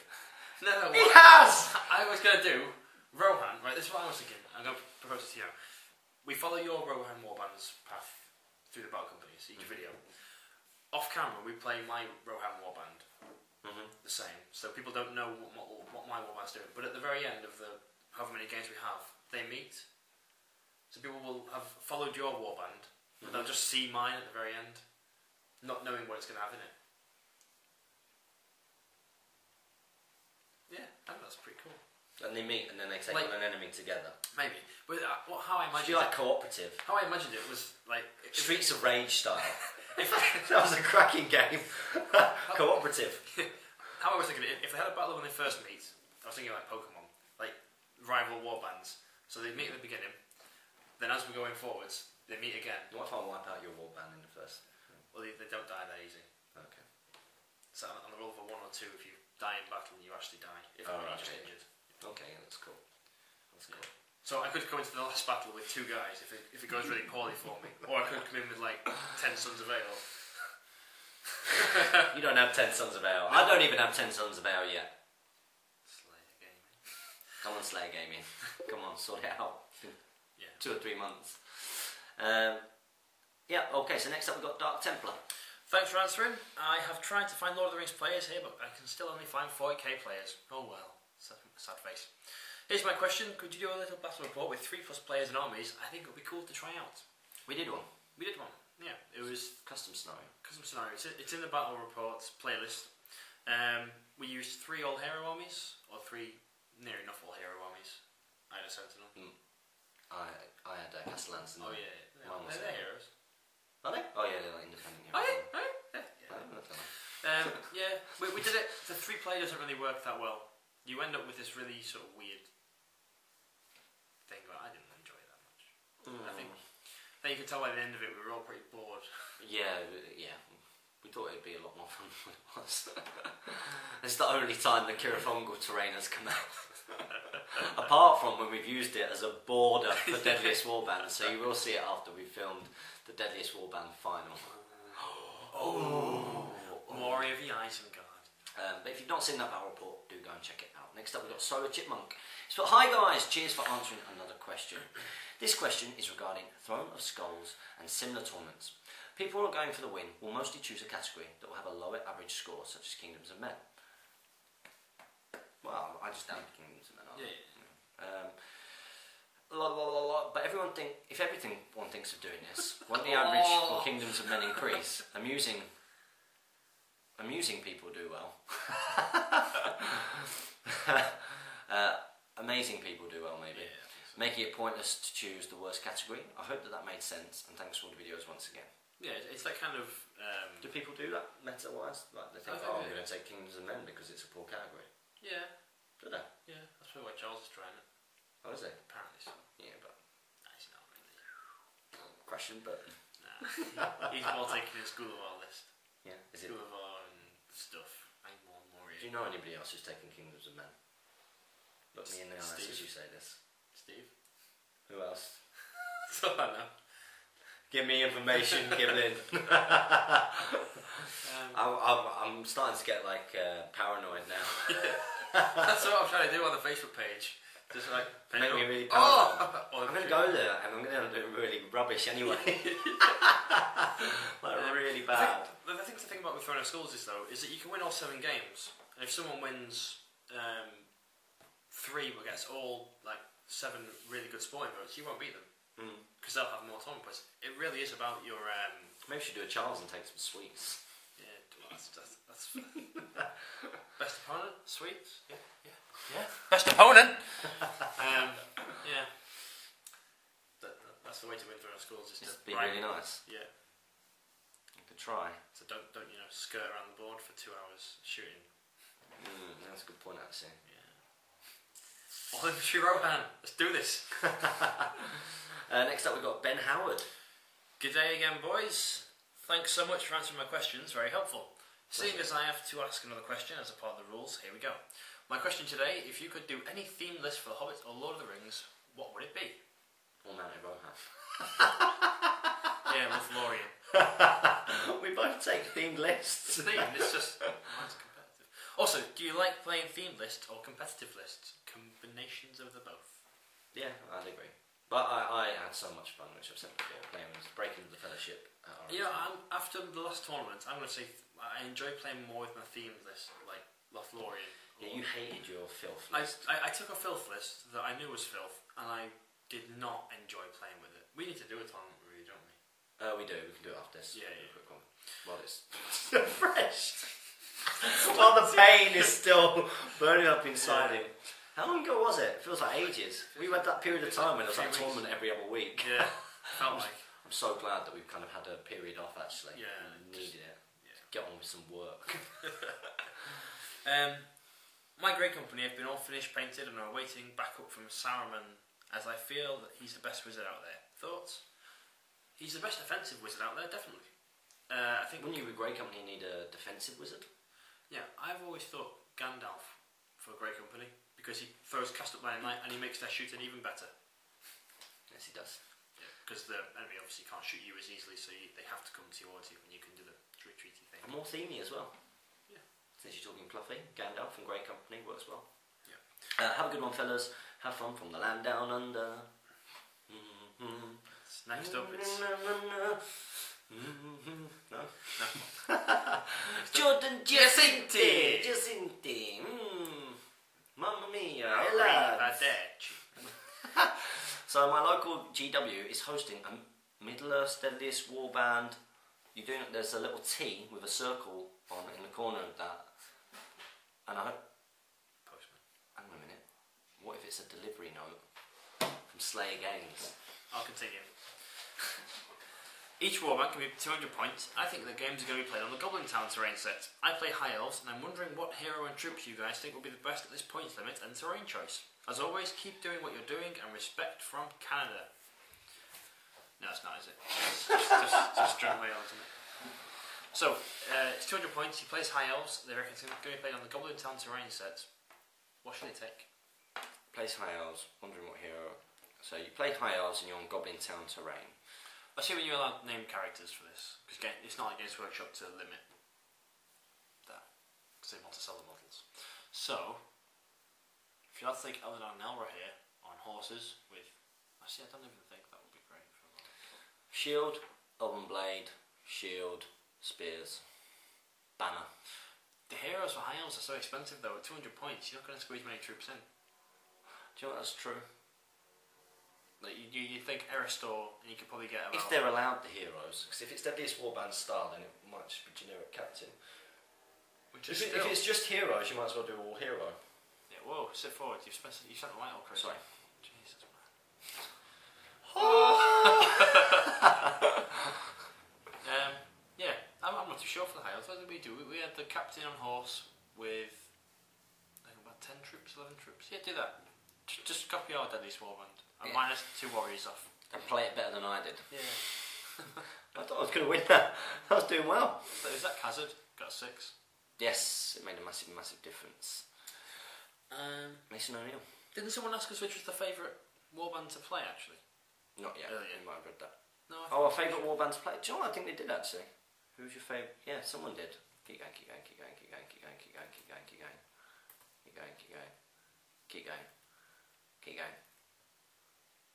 No. He has! I was going to do Rohan, right, this is what I was thinking. I'm going to propose it to you. We follow your Rohan Warband's path through the battle companies, each video. Off camera, we play my Rohan Warband the same, so people don't know what my Warband's doing. But at the very end of the however many games we have, they meet. So people will have followed your Warband, but they'll just see mine at the very end, not knowing what it's going to have in it. Yeah, I think that's pretty cool. And they meet and then they take Like- on an enemy together. Maybe, but how I Should imagined be like cooperative. how I imagined it was like Streets of Rage style. if That was a cracking game. Cooperative. how I was thinking if they had a battle when they first meet, I was thinking like Pokemon, like rival warbands. So they meet at the beginning, then as we're going forwards, they meet again. What if I wipe out your warband in the first? Well, they don't die that easy. Okay. So on the roll of a 1 or 2, if you die in battle, you actually die. If not, you're just injured. Okay, that's cool. That's cool. So I could go into the last battle with 2 guys if it goes really poorly for me, or I could come in with like 10 Sons of Ale. You don't have 10 Sons of Ale. I don't even have 10 Sons of Ale yet. Slayer gaming. Come on, Slayer Gaming. Come on, sort it out. Yeah. 2 or 3 months. Yeah, okay, so next up we've got Dark Templar. Thanks for answering. I have tried to find Lord of the Rings players here, but I can still only find 40k players. Oh well, sad face. Here's my question: could you do a little battle report with 3+ players and armies? I think it would be cool to try out. We did one. We did one. Yeah, it was Custom scenario. custom scenario. It's in the battle reports playlist. We used 3 all hero armies, or 3 near enough all hero armies. I had a Sentinel. I had Castellans. Oh yeah, Mine was they're heroes. Are they? Oh yeah, they're like independent. Oh yeah, I yeah. don't know. Yeah, we did it. The 3 player doesn't really work that well. You end up with this really sort of weird thing, but I didn't enjoy it that much. I think then you could tell by the end of it we were all pretty bored. Yeah. We thought it'd be a lot more fun than it was. It's the only time the Kirafongal terrain has come out. Apart from when we've used it as a border for Deadliest Warband, so you will see it after we've filmed the Deadliest Warband final. Mori of the Isengard. But if you've not seen that battle report, do go and check it out. Next up we've got Solar Chipmunk. It's got, hi guys, cheers for answering another question. This question is regarding Throne of Skulls and similar tournaments. People who are going for the win will mostly choose a category that will have a lower average score, such as Kingdoms of Men. Well, I just don't Kingdoms of Men. But everyone if everyone thinks of doing this, won't the average for Kingdoms of Men increase? Amusing people do well. Amazing people do well, maybe. Yeah, Making it pointless to choose the worst category. I hope that made sense, and thanks for all the videos once again. Yeah, it's that kind of. Do people do that meta-wise? Like they think, I'm going to take Kingdoms of Men because it's a poor category. Yeah. Do they? Yeah, that's probably why Charles is trying it. Oh, is it? Apparently so. Yeah, but He's not really. question button. Nah. He's more taking his School of War list. Yeah. Is it? School of War and stuff. I'm more Do you know anybody else who's taking Kingdoms of Men? Look me in the eyes as you say this. Steve? Who else? That's all I know. Give me information, Giblin. I'm starting to get like paranoid now. That's what I'm trying to do on the Facebook page. Just like Make me really paranoid. I'm going to go there and I'm going to do really rubbish anyway. Like really bad. The thing to think about with Throne of Skulls is though, is that you can win all 7 games, and if someone wins 3 but gets all like 7 really good spoiling votes, you won't beat them. Because they'll have more tournament points. It really is about your. Maybe we should do a Charles and take some sweets. Yeah, well, that's best opponent, sweets. Yeah. Best opponent. Yeah. That's the way to win Throne of Skulls. Is to be really nice. Yeah. You could try. So don't skirt around the board for 2 hours shooting. That's a good point actually. Yeah. All infantry Rohan. Let's do this. Next Next up we've got Ben Howard. Good day again, boys. Thanks so much for answering my questions, very helpful. Seeing as I have to ask another question as a part of the rules, here we go. My question today, if you could do any theme list for The Hobbit or Lord of the Rings, what would it be? Or Mount Rohan. Yeah, Lothlorien. We both take themed lists. It's a theme, it's just... Mine's competitive. Also, do you like playing themed lists or competitive lists? Combinations of the both? Yeah, I'd agree. But I had so much fun, which I've said before, playing breaking the fellowship. After the last tournament, I'm going to say I enjoy playing more with my themed list, like Lothlorien. Yeah, you hated your filth list. list. I took a filth list that I knew was filth, and I did not enjoy playing with it. We need to do a tournament, really, don't we? We do. We can do it after this. Yeah, yeah. Quick one. While it's still fresh. While the pain is still burning up inside him. How long ago was it? It feels like ages. We had that period of time when there was like a tournament every other week. Yeah, felt like. I'm so glad that we've kind of had a period off actually. Yeah. We needed it. Yeah. Get on with some work. My great company have been all finished painted and are awaiting backup from Saruman, as I feel that he's the best wizard out there. Thoughts? He's the best offensive wizard out there, definitely. I think. Wouldn't you, with Grey Company, need a defensive wizard? Yeah, I've always thought Gandalf for a great company because he throws cast up by night and he makes their shooting even better. Yes, he does. Yeah, because the enemy obviously can't shoot you as easily, so they have to come towards you when you can do the retreaty thing. And more themey as well. Yeah. Since you're talking fluffy, Gandalf and Grey Company works well. Yeah. Have a good one, fellas. Have fun from the land down under. Next up, it's No. Jordan Giacinti. Mamma mia, Arrivederci. So my local GW is hosting a Middle-earth's Deadliest Warband. There's a little T with a circle on in the corner of that. And I hope... Postman. Hang on a minute. What if it's a delivery note from Slayer Games? I'll continue. Each warband can be 200 points. I think the games are going to be played on the Goblin Town terrain set. I play High Elves, and I'm wondering what hero and troops you guys think will be the best at this points limit and terrain choice. As always, keep doing what you're doing, and respect from Canada. No, it's not, is it? Just straight away on, isn't it? So, it's 200 points. He plays High Elves. They reckon it's going to be played on the Goblin Town terrain set. What should they take? Plays High Elves, wondering what hero. So you play High Elves and you're on Goblin Town terrain. Assuming you're allowed to name characters for this, because it's not like Games Workshop to limit that, because they want to sell the models. So, if you had to take Eladon and Elra here on horses with, actually I don't even think that would be great for a lot. Shield, Elven Blade, Shield, Spears, Banner. The heroes for High Elves are so expensive though. At 200 points, you're not going to squeeze many troops in. Do you know what, that's true? Like you think Eristor, and you could probably get about... If they're allowed the heroes, because if it's Deadliest Warband style, then it might just be generic captain. Which is If it's just heroes, you might as well do all hero. Yeah, whoa, sit forward. You've spent the light all crazy. Sorry. Jesus, man. Yeah, I'm not too sure for the High Elves. What did we do? We had the captain on horse with, I think about 10 troops, 11 troops. Yeah, do that. Just copy our Deadliest Warband. And minus 2 warriors off. And play it better than I did. Yeah. I thought I was going to win that. I was doing well. So is that Khazad? Got 6. Yes, it made a massive, massive difference. Mason O'Neill. Didn't someone ask us which was the favourite warband to play, actually? Not yet. Earlier. You might have read that. No. Our favourite warband to play. Do you know what I think they did actually? Who's your favourite? Yeah, someone did. Keep going, keep going, keep going, keep going, keep going, keep going, keep going, keep going. Keep going, keep going. Keep going. Keep going.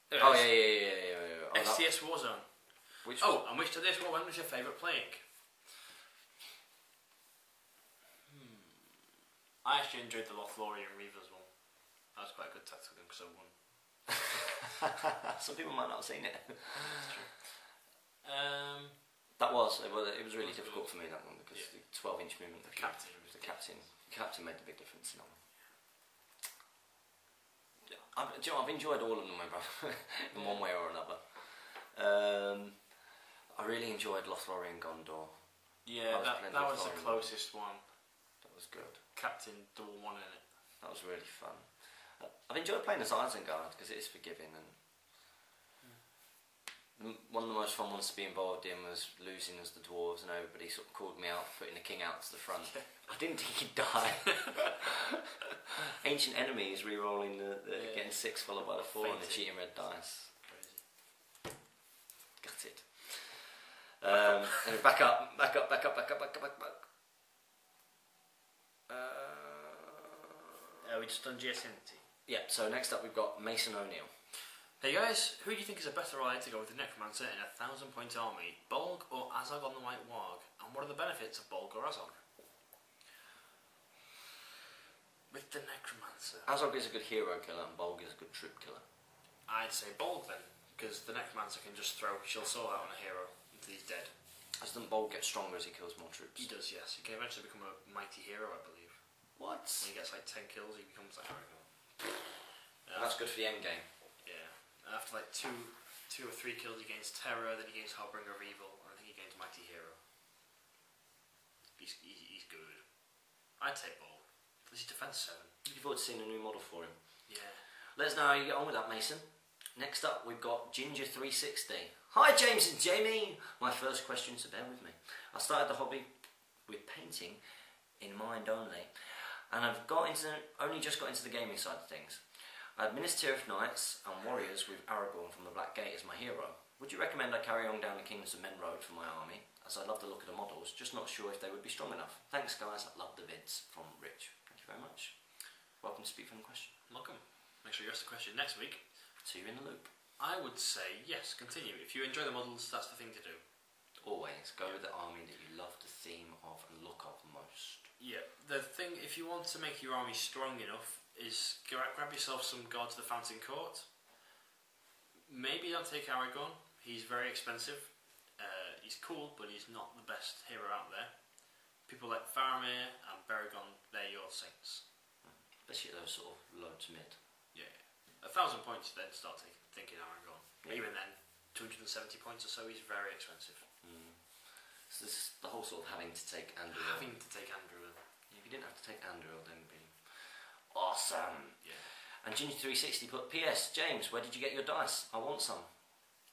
Oh yeah. Oh, XTS Warzone. And which to this warband was your favourite playing? I actually enjoyed the Lothlorien Reavers one. That was quite a good tactical game because I won. Some people might not have seen it. That's true. It was really difficult for me, that one, because the 12-inch movement. The captain made the big difference in that one. I've enjoyed all of them, my brother, in one way or another. I really enjoyed Lothlorien Gondor. Yeah, that was the closest one. That was good. Captain double one in it. That was really fun. I've enjoyed playing as Isengard because it is forgiving and One of the most fun ones to be involved in was losing as the dwarves, and everybody sort of called me out for putting the king out to the front. I didn't think he'd die. Ancient Enemies re-rolling getting 6 followed by the 4 and the cheating red dice. Crazy. Gutted. And back up. We just done GSNT. Yeah, so next up we've got Mason O'Neill. Hey guys, who do you think is a better ally to go with the Necromancer in a 1,000-point army? Bolg or Azog on the White Warg? And what are the benefits of Bolg or Azog? With the Necromancer. Azog is a good hero killer and Bolg is a good troop killer. I'd say Bolg then, because the Necromancer can just throw Shield Soul out on a hero until he's dead. Doesn't Bolg get stronger as he kills more troops? He does, yes. He can eventually become a mighty hero, I believe. What? When he gets like 10 kills, he becomes like Aragorn. That's good for the end game. Yeah. After like two or three kills, he gains Terror, then he gains Harbinger of Evil, and I think he gains Mighty Hero. He's good. I'd take Bolg. He's defense 7. Looking forward to seeing a new model for him. Yeah. Let us know how you get on with that, Mason. Next up, we've got Ginger360. Hi, James and Jamie! My first question, so bear with me. I started the hobby with painting in mind only, and I've only just got into the gaming side of things. I had Minister of Knights and Warriors with Aragorn from the Black Gate as my hero. Would you recommend I carry on down the Kings of Men road for my army, as I love the look of the models, just not sure if they would be strong enough? Thanks guys, I love the vids. From Rich. Thank you very much. Welcome to Speak from the Question. Welcome. Make sure you ask the question next week. See you in the loop. I would say, yes, continue. If you enjoy the models, that's the thing to do. Always, go with the army that you love the theme of and look of most. Yeah, the thing, if you want to make your army strong enough, is grab yourself some Guards of the Fountain Court. Maybe don't take Aragorn. He's very expensive. He's cool, but he's not the best hero out there. People like Faramir and Baragon, they're your saints. Especially those sort of low to mid. Yeah. 1,000 points, then start thinking Aragorn. Yeah. Even then, 270 points or so, he's very expensive. So this is the whole sort of having to take Anduril. Having to take Anduril. If you didn't have to take Anduril, then it'd be awesome. Yeah. And Ginger360 put, P.S. James, where did you get your dice? I want some.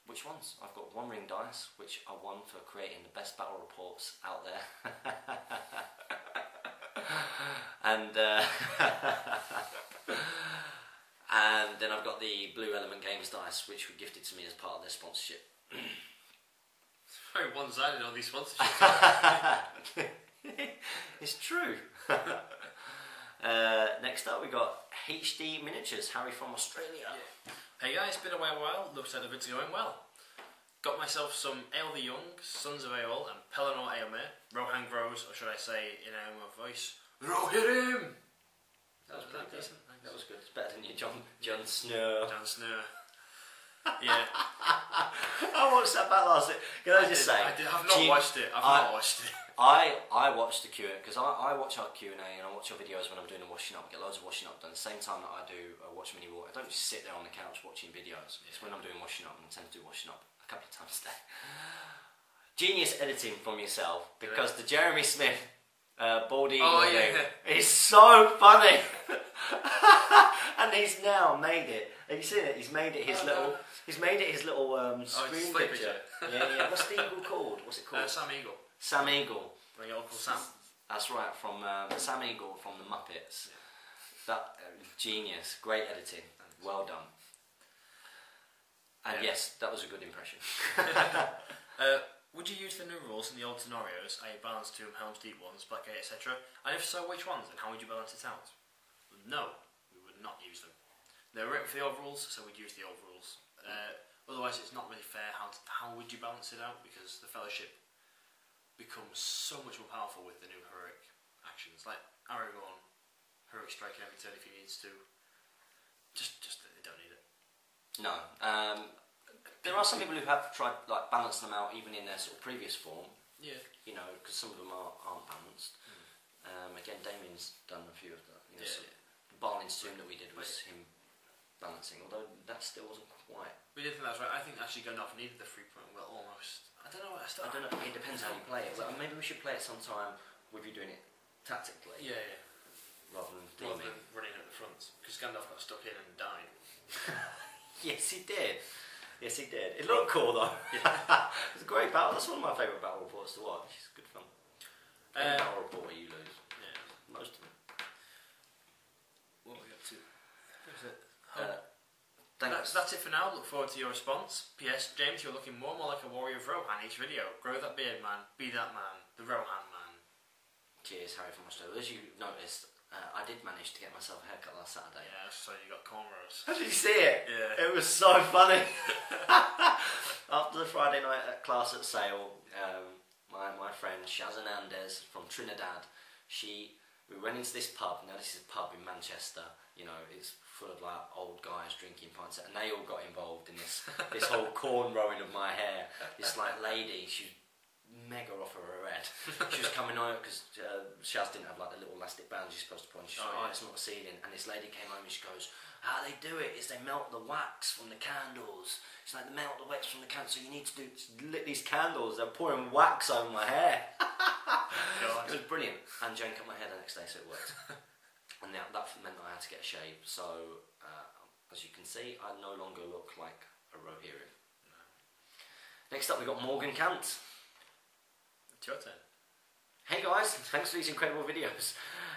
Which ones? I've got One Ring dice, which I won for creating the best battle reports out there. and and then I've got the Blue Element Games dice, which were gifted to me as part of their sponsorship. Very one-sided, all these sponsorships. It's true. Next up we got HD Miniatures, Harry from Australia. Yeah. Hey guys, been away a while, looks like the vid's going well. Got myself some Ale the Young, Sons of Aeol and Pelennor Aelmere, Rohan Grows, or should I say in Aelmere voice, Rohit him! That was pretty decent. That was good. It's better than your Jon Snow. Jon Snow. Yeah. I watched that back last night. Can I just say? I've not watched it. I've not watched it. I watch the Q&A because I watch our Q&A and I watch your videos when I'm doing the washing up. I get loads of washing up done at the same time that I do watch mini war. I don't just sit there on the couch watching videos. It's when I'm doing washing up, and I tend to do washing up a couple of times a day. Genius editing from yourself, because the Jeremy Smith bald eagle is so funny. And he's now made it. Have you seen it? He's made it his little. He's made it his little screen picture. Yeah. What's the eagle called? What's it called? Sam Eagle. Sam Eagle. Like Uncle Sam. That's right, from Sam Eagle from the Muppets. That genius, great editing, well done. And yes, that was a good impression. Would you use the new rules in the old scenarios, i.e. Balance Tomb, Helm's Deep ones, Black Gate, etc.? And if so, which ones, and how would you balance it out? No, we would not use them. They're written for the old rules, so we'd use the old rules. Otherwise, it's not really fair. How would you balance it out? Because the Fellowship becomes so much more powerful with the new heroic actions, like Aragorn, heroic striking every turn if he needs to. Just they don't need it. No. There are some people who have tried like balance them out even in their sort of previous form. Yeah. You know, because some of them aren't balanced. Again, Damien's done a few of that. You know, Barlin's Tomb that we did was him balancing, although that still wasn't quite. We didn't think that was right. I think actually Gandalf needed the 3 point. Well, almost. I don't know. I don't know. It depends how you play it. Well, maybe we should play it sometime with you doing it tactically. Yeah. Rather than running at the front, because Gandalf got stuck in and died. Yes, he did. Yes, he did. It looked cool though. It was a great battle. That's one of my favourite battle reports to watch. It's good fun. Any battle report where you lose. Yeah. Most of them. What are we up to? Thanks. That's it for now. Look forward to your response. P.S. James, you're looking more and more like a warrior of Rohan each video. Grow that beard, man. Be that man. The Rohan man. Cheers, Harry from Australia. As you noticed, I did manage to get myself a haircut last Saturday. Yeah, so you got cornrows. Did you see it? Yeah. It was so funny. After the Friday night class at Sale, my friend Shaz Hernandez from Trinidad, we went into this pub. Now this is a pub in Manchester. You know, it's full of like old guys drinking pints, and they all got involved in this whole cornrowing of my hair. This like lady, she was mega off of her head. She was coming over because Shaz didn't have like the little elastic band you're supposed to put on. She's like, it's not a ceiling. And this lady came home and she goes, how they do it is they melt the wax from the candles. It's like they melt the wax from the candles. So you need to lit these candles. They're pouring wax over my hair. It was brilliant. And Jane cut my hair the next day, so it worked. And that meant I had to get a shave. So as you can see, I no longer look like a Rohirrim. No. Next up, we got Morgan Kant. It's your turn. Hey guys, thanks for these incredible videos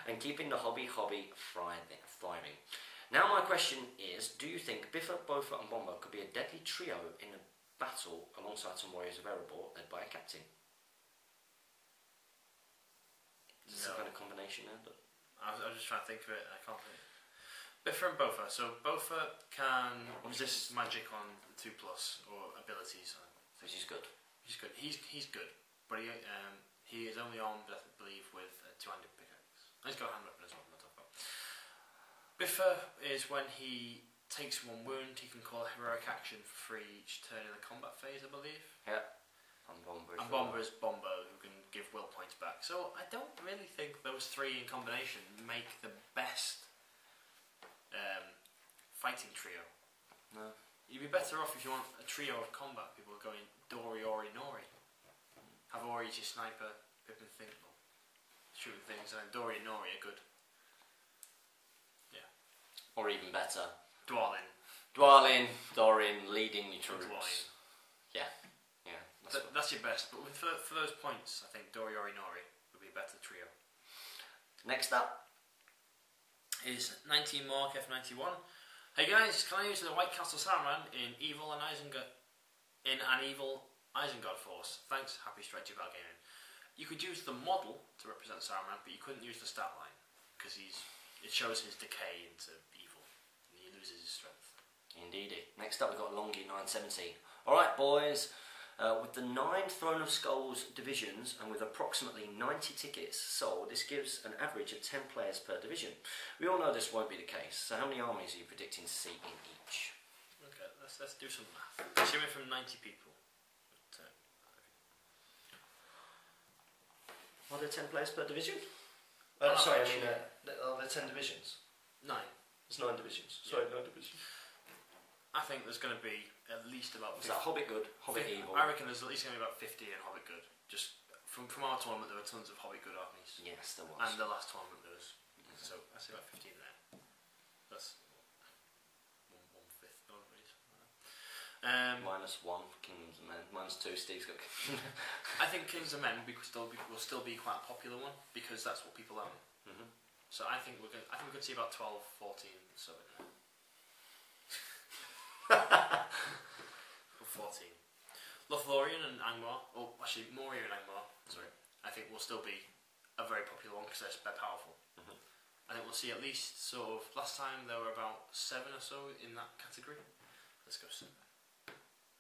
and keeping the hobby thriving. Now my question is, do you think Biffa, Bofa and Bomba could be a deadly trio in a battle alongside some Warriors of Erebor led by a captain? Is there some kind of combination there? But I was just trying to think of it, I can't think. Biffa and Bofa. So Bofa can resist magic on 2+ or abilities. which is good. He's good. He's good. But he is only armed, I believe, with a 2-handed pickaxe. And he's got a hand weapon as well. Biffa is when he takes 1 wound, he can call a heroic action for free each turn in the combat phase, I believe. Yeah. And Bomba is Bomba, who can give will points back. So I don't really think those 3 in combination make the best fighting trio. No. You'd be better off if you want a trio of combat people going Dori, Ori, Nori. Have Ori as your sniper, Pippin Thinkable, shooting things, and then Dori and Nori are good. Yeah. Or even better, Dwalin, Dorin, leading your troops. Dwalin. Yeah. That's your best, but for those points, I think Dori, Ori, Nori would be a better trio. Next up is 19 Mark F91. Hey guys, can I use the White Castle Saruman in an evil Isengard force? Thanks, happy Stretchy Val Gaming. You could use the model to represent Saruman, but you couldn't use the stat line because it shows his decay into evil and he loses his strength. Indeedy. Next up we've got Longy 970. Alright boys, with the 9 Throne of Skulls divisions and with approximately 90 tickets sold, this gives an average of 10 players per division. We all know this won't be the case, so how many armies are you predicting to see in each? Okay, let's do some math. Assuming from 90 people. Are there 10 players per division? Are there 10 divisions? 9. There's 9 divisions. Sorry, 9 divisions. I think there's going to be at least about... Is that Hobbit good? Hobbit evil? I reckon there's at least going to be about 50 in Hobbit good. Just from our tournament, there were tons of Hobbit good armies. Yes, there was. And the last tournament there was. So I say about 15 there. That's 1/5 armies. -1 Kingdoms of Men. -2 Steve's got. I think Kings of Men will still be quite a popular one because that's what people own. So I think we could see about 12, 14 so in there. Or 14. Lothlorien and Angmar, or actually Moria and Angmar, sorry, I think will still be a very popular one because they're powerful. I think we'll see at least sort of, last time there were about 7 or so in that category. Let's go 7.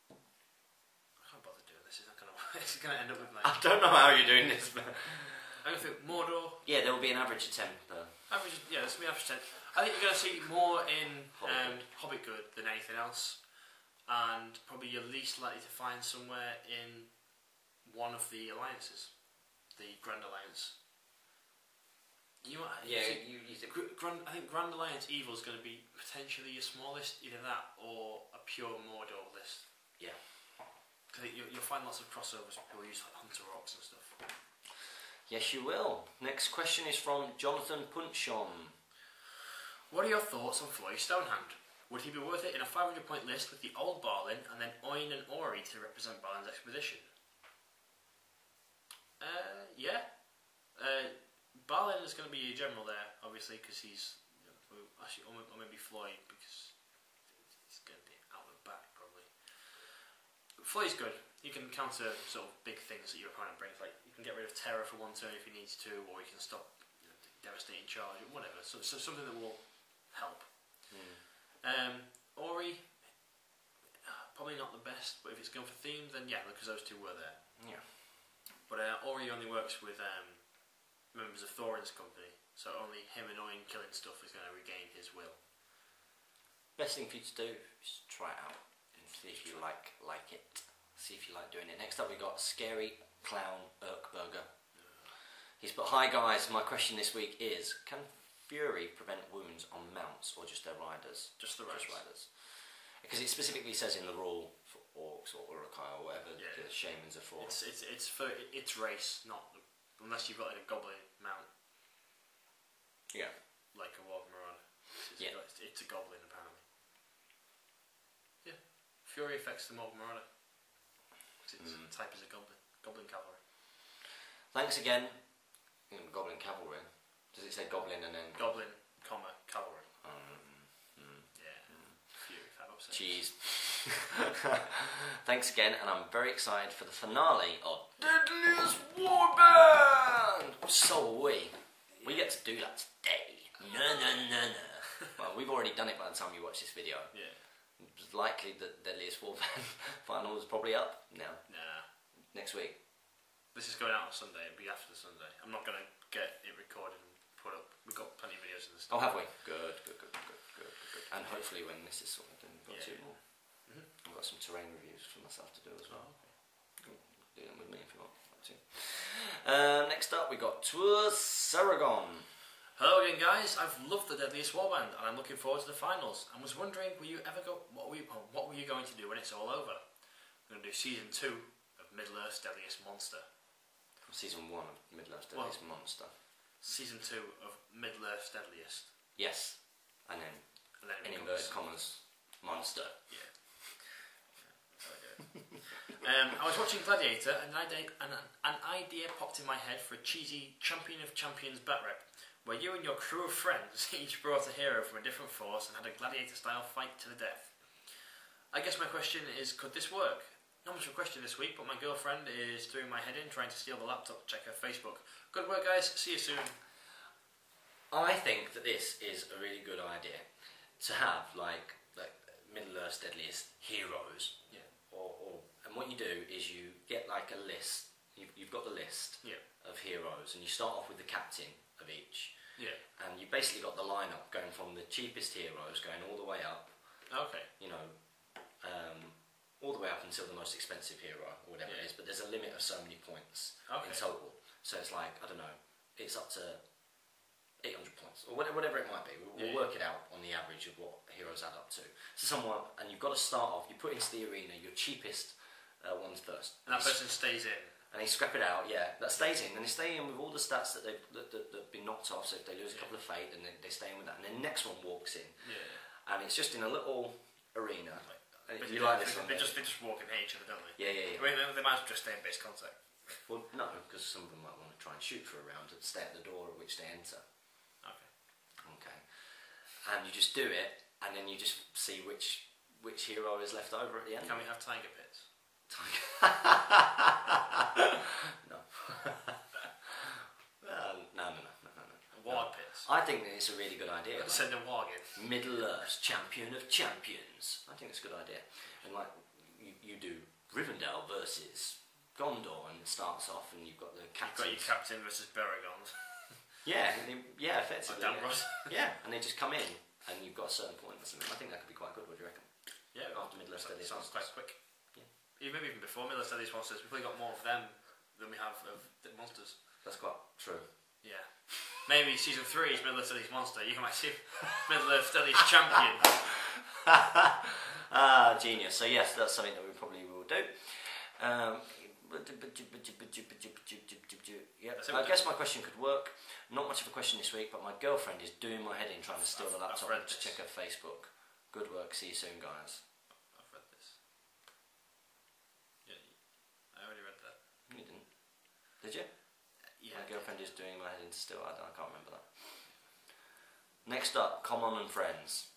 I can't bother doing this, it's going to end up with like... I don't know how you're doing this, but... I'm going to think Mordor. Yeah, there will be an average of 10 per. Yeah, this will be average 10. I think you're going to see more in Hobbit good than anything else. And probably you're least likely to find somewhere in one of the alliances. The Grand Alliance. I think Grand Alliance Evil is going to be potentially your smallest, either that or a pure Mordor list. Yeah. Because you'll find lots of crossovers with people who use like Hunter Orcs and stuff. Yes, you will. Next question is from Jonathan Punchon. What are your thoughts on Floy Stonehand? Would he be worth it in a 500-point list with the old Barlin and then Oin and Ori to represent Barlin's expedition? Yeah. Barlin is going to be a general there, obviously, because he's... actually, or maybe Floyd, because he's going to be out the back, probably. Floyd's good. You can counter sort of big things that your opponent brings, like you can get rid of terror for one turn if he needs to, or you can stop devastating charge, or whatever. So something that will help. Ori, probably not the best, but if it's going for theme, then yeah, because those two were there. Yeah. But Ori only works with members of Thorin's company, so only him annoying killing stuff is going to regain his will. Best thing for you to do is try it out and see if you like it. See if you like doing it. Next up we got Scary Clown Urkburger. He's put, hi guys, my question this week is, can Fury prevent wounds on mounts or just their riders? Just the riders. Just riders. Because it specifically says in the rule for orcs or urukai or whatever the shamans are for. It's for its race, not unless you've got like a goblin mount. Yeah. Like a Warg Marauder. It's a goblin apparently. Yeah. Fury affects the Warg Marauder. Its type is a goblin. Goblin cavalry. Thanks again. Goblin cavalry. Does it say goblin and then... Goblin, comma, cavalry. Fury, 5 upsets. Cheese. Thanks again, and I'm very excited for the finale of Deadliest Warband! So are we. We get to do that today. No. Well, we've already done it by the time you watch this video. Yeah. It's likely that Deadliest Warband final is probably up now. Nah. Next week. This is going out on Sunday. It'll be after the Sunday. I'm not going to get it recorded and put up. We've got plenty of videos of this. Oh, have we? Good. And hopefully when this is sorted, then we've got 2 more. I've got some terrain reviews for myself to do as well. Okay. Do them with me if you want to. Next up, we got Tour Saragon. Hello again, guys. I've loved the Deadliest Warband, and I'm looking forward to the finals. I was wondering, will you ever go? What were you going to do when it's all over? I'm going to do season 2 of Middle-earth's Deadliest Monster. Season 1 of Middle-earth's Deadliest Monster. Season 2 of Middle-earth's Deadliest. Yes, and then in inverted commas, Monster. Yeah. I was watching Gladiator, and an idea popped in my head for a cheesy Champion of Champions bat rep, where you and your crew of friends each brought a hero from a different force and had a gladiator-style fight to the death. I guess my question is, could this work? Not much of a question this week, but my girlfriend is doing my head in, trying to steal the laptop to check her Facebook. Good work, guys. See you soon. I think that this is a really good idea to have like Middle-earth's Deadliest heroes. Yeah. And what you do is you get like a list. You've got the list of heroes, and you start off with the captain of each. Yeah. And you basically got the lineup going from the cheapest heroes going all the way up. Okay. You know, all the way up until the most expensive hero or whatever it is. But there's a limit of so many points in total. So it's like, I don't know, it's up to 800 points or whatever it might be. We'll work it out on the average of what heroes add up to. So someone, and you've got to start off. You put into the arena your cheapest ones first. And that person stays in. And they scrap it out, that stays in, and they stay in with all the stats that they've been knocked off. So if they lose a couple of fate, then they stay in with that, and then the next one walks in, and it's just in a little arena. But you like this one? They just walk and hate each other, don't they? Yeah. I mean, they might as well just stay in base contact. Well, no, because some of them might want to try and shoot for a round and stay at the door at which they enter. Okay. And you just do it, and then you just see which hero is left over at the end. Can we have tiger pits? No. No. Warg pits. I think that it's a really good idea. Send a warg in. Middle-earth's Champion of Champions. I think it's a good idea. And like you do Rivendell versus Gondor, and it starts off, and you've got the captain. You've got your captain versus Baragon. Effectively. And they just come in, and you've got a certain point or something. I think that could be quite good. What do you reckon? Yeah, after Middle-earth's Deadliest sounds quite quick. Yeah. Maybe even before Middle-earth's Deadliest Monsters, we've probably got more of them than we have of the monsters. That's quite true. Yeah. Maybe season 3 is Middle-earth's Deadliest Monster. You might see Middle-earth's Deadliest Champion. Genius. So yes, that's something that we probably will do. I guess my question could work. Not much of a question this week, but my girlfriend is doing my head in trying to steal the laptop to check her Facebook. Good work. See you soon, guys. I've read this. Yeah, I already read that. You didn't. Did you? Yeah. My girlfriend is doing my head into still. I can't remember that. Next up, Common and Friends.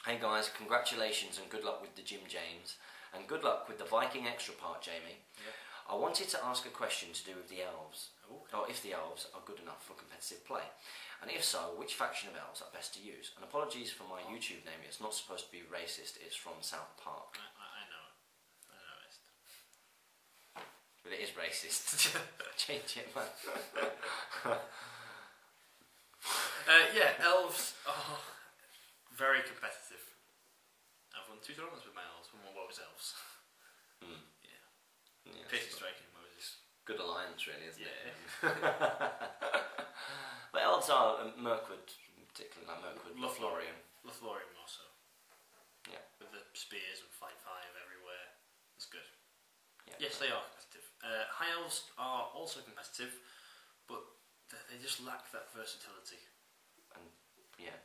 Hey guys, congratulations and good luck with the Jim James. And good luck with the Viking extra part, Jamie. Yeah. I wanted to ask a question to do with the elves. Oh. Or if the elves are good enough for competitive play. And if so, which faction of elves are best to use? And apologies for my YouTube name, it's not supposed to be racist, it's from South Park. I know it. I know it. But it is racist. Change it, man. Yeah, elves are very competitive. I've won 2 tournaments with my elves, and 1 was elves. Yeah. Piercing striking Moses. Good alliance, really, isn't it? Yeah. But elves are Mirkwood, particularly like Mirkwood, Lothlorien. Lothlorien more so. Yeah. With the spears and fight 5 everywhere. It's good. Yeah. Yes, they are competitive. High elves are also competitive, but they just lack that versatility. And yeah,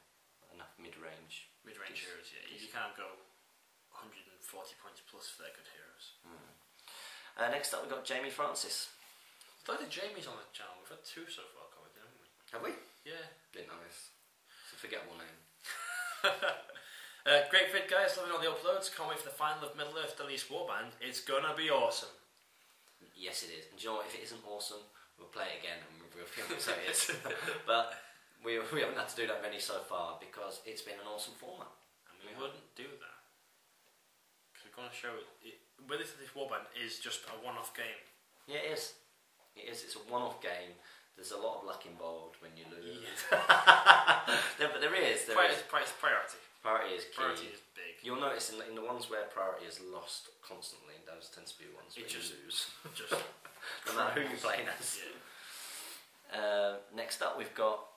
enough mid-range. Mid-range heroes, yeah. You can't go 140 points plus for their good heroes. Next up, we've got Jamie Francis. A lot of Jamies on the channel. We've had 2 so far, haven't we? Have we? Yeah. Bit nice. It's a forgettable name. Great vid, guys. Loving all the uploads. Can't wait for the final of Middle Earth Del East Warband. It's gonna be awesome. Yes, it is. And do you know what? If it isn't awesome, we'll play it again and we'll film it so it is. But we haven't had to do that many so far because it's been an awesome format. And we wouldn't do that. Because we're going to show it. Middle Earth Del East Warband is just a one-off game. Yeah, it is. It is. It's a one-off game. There's a lot of luck involved when you lose. Yeah. But there is. Priority. Priority is key. Priority is big. You'll notice in the ones where priority is lost constantly, those tend to be the ones where you lose. Just no matter who you're playing as. Yeah. Next up, we've got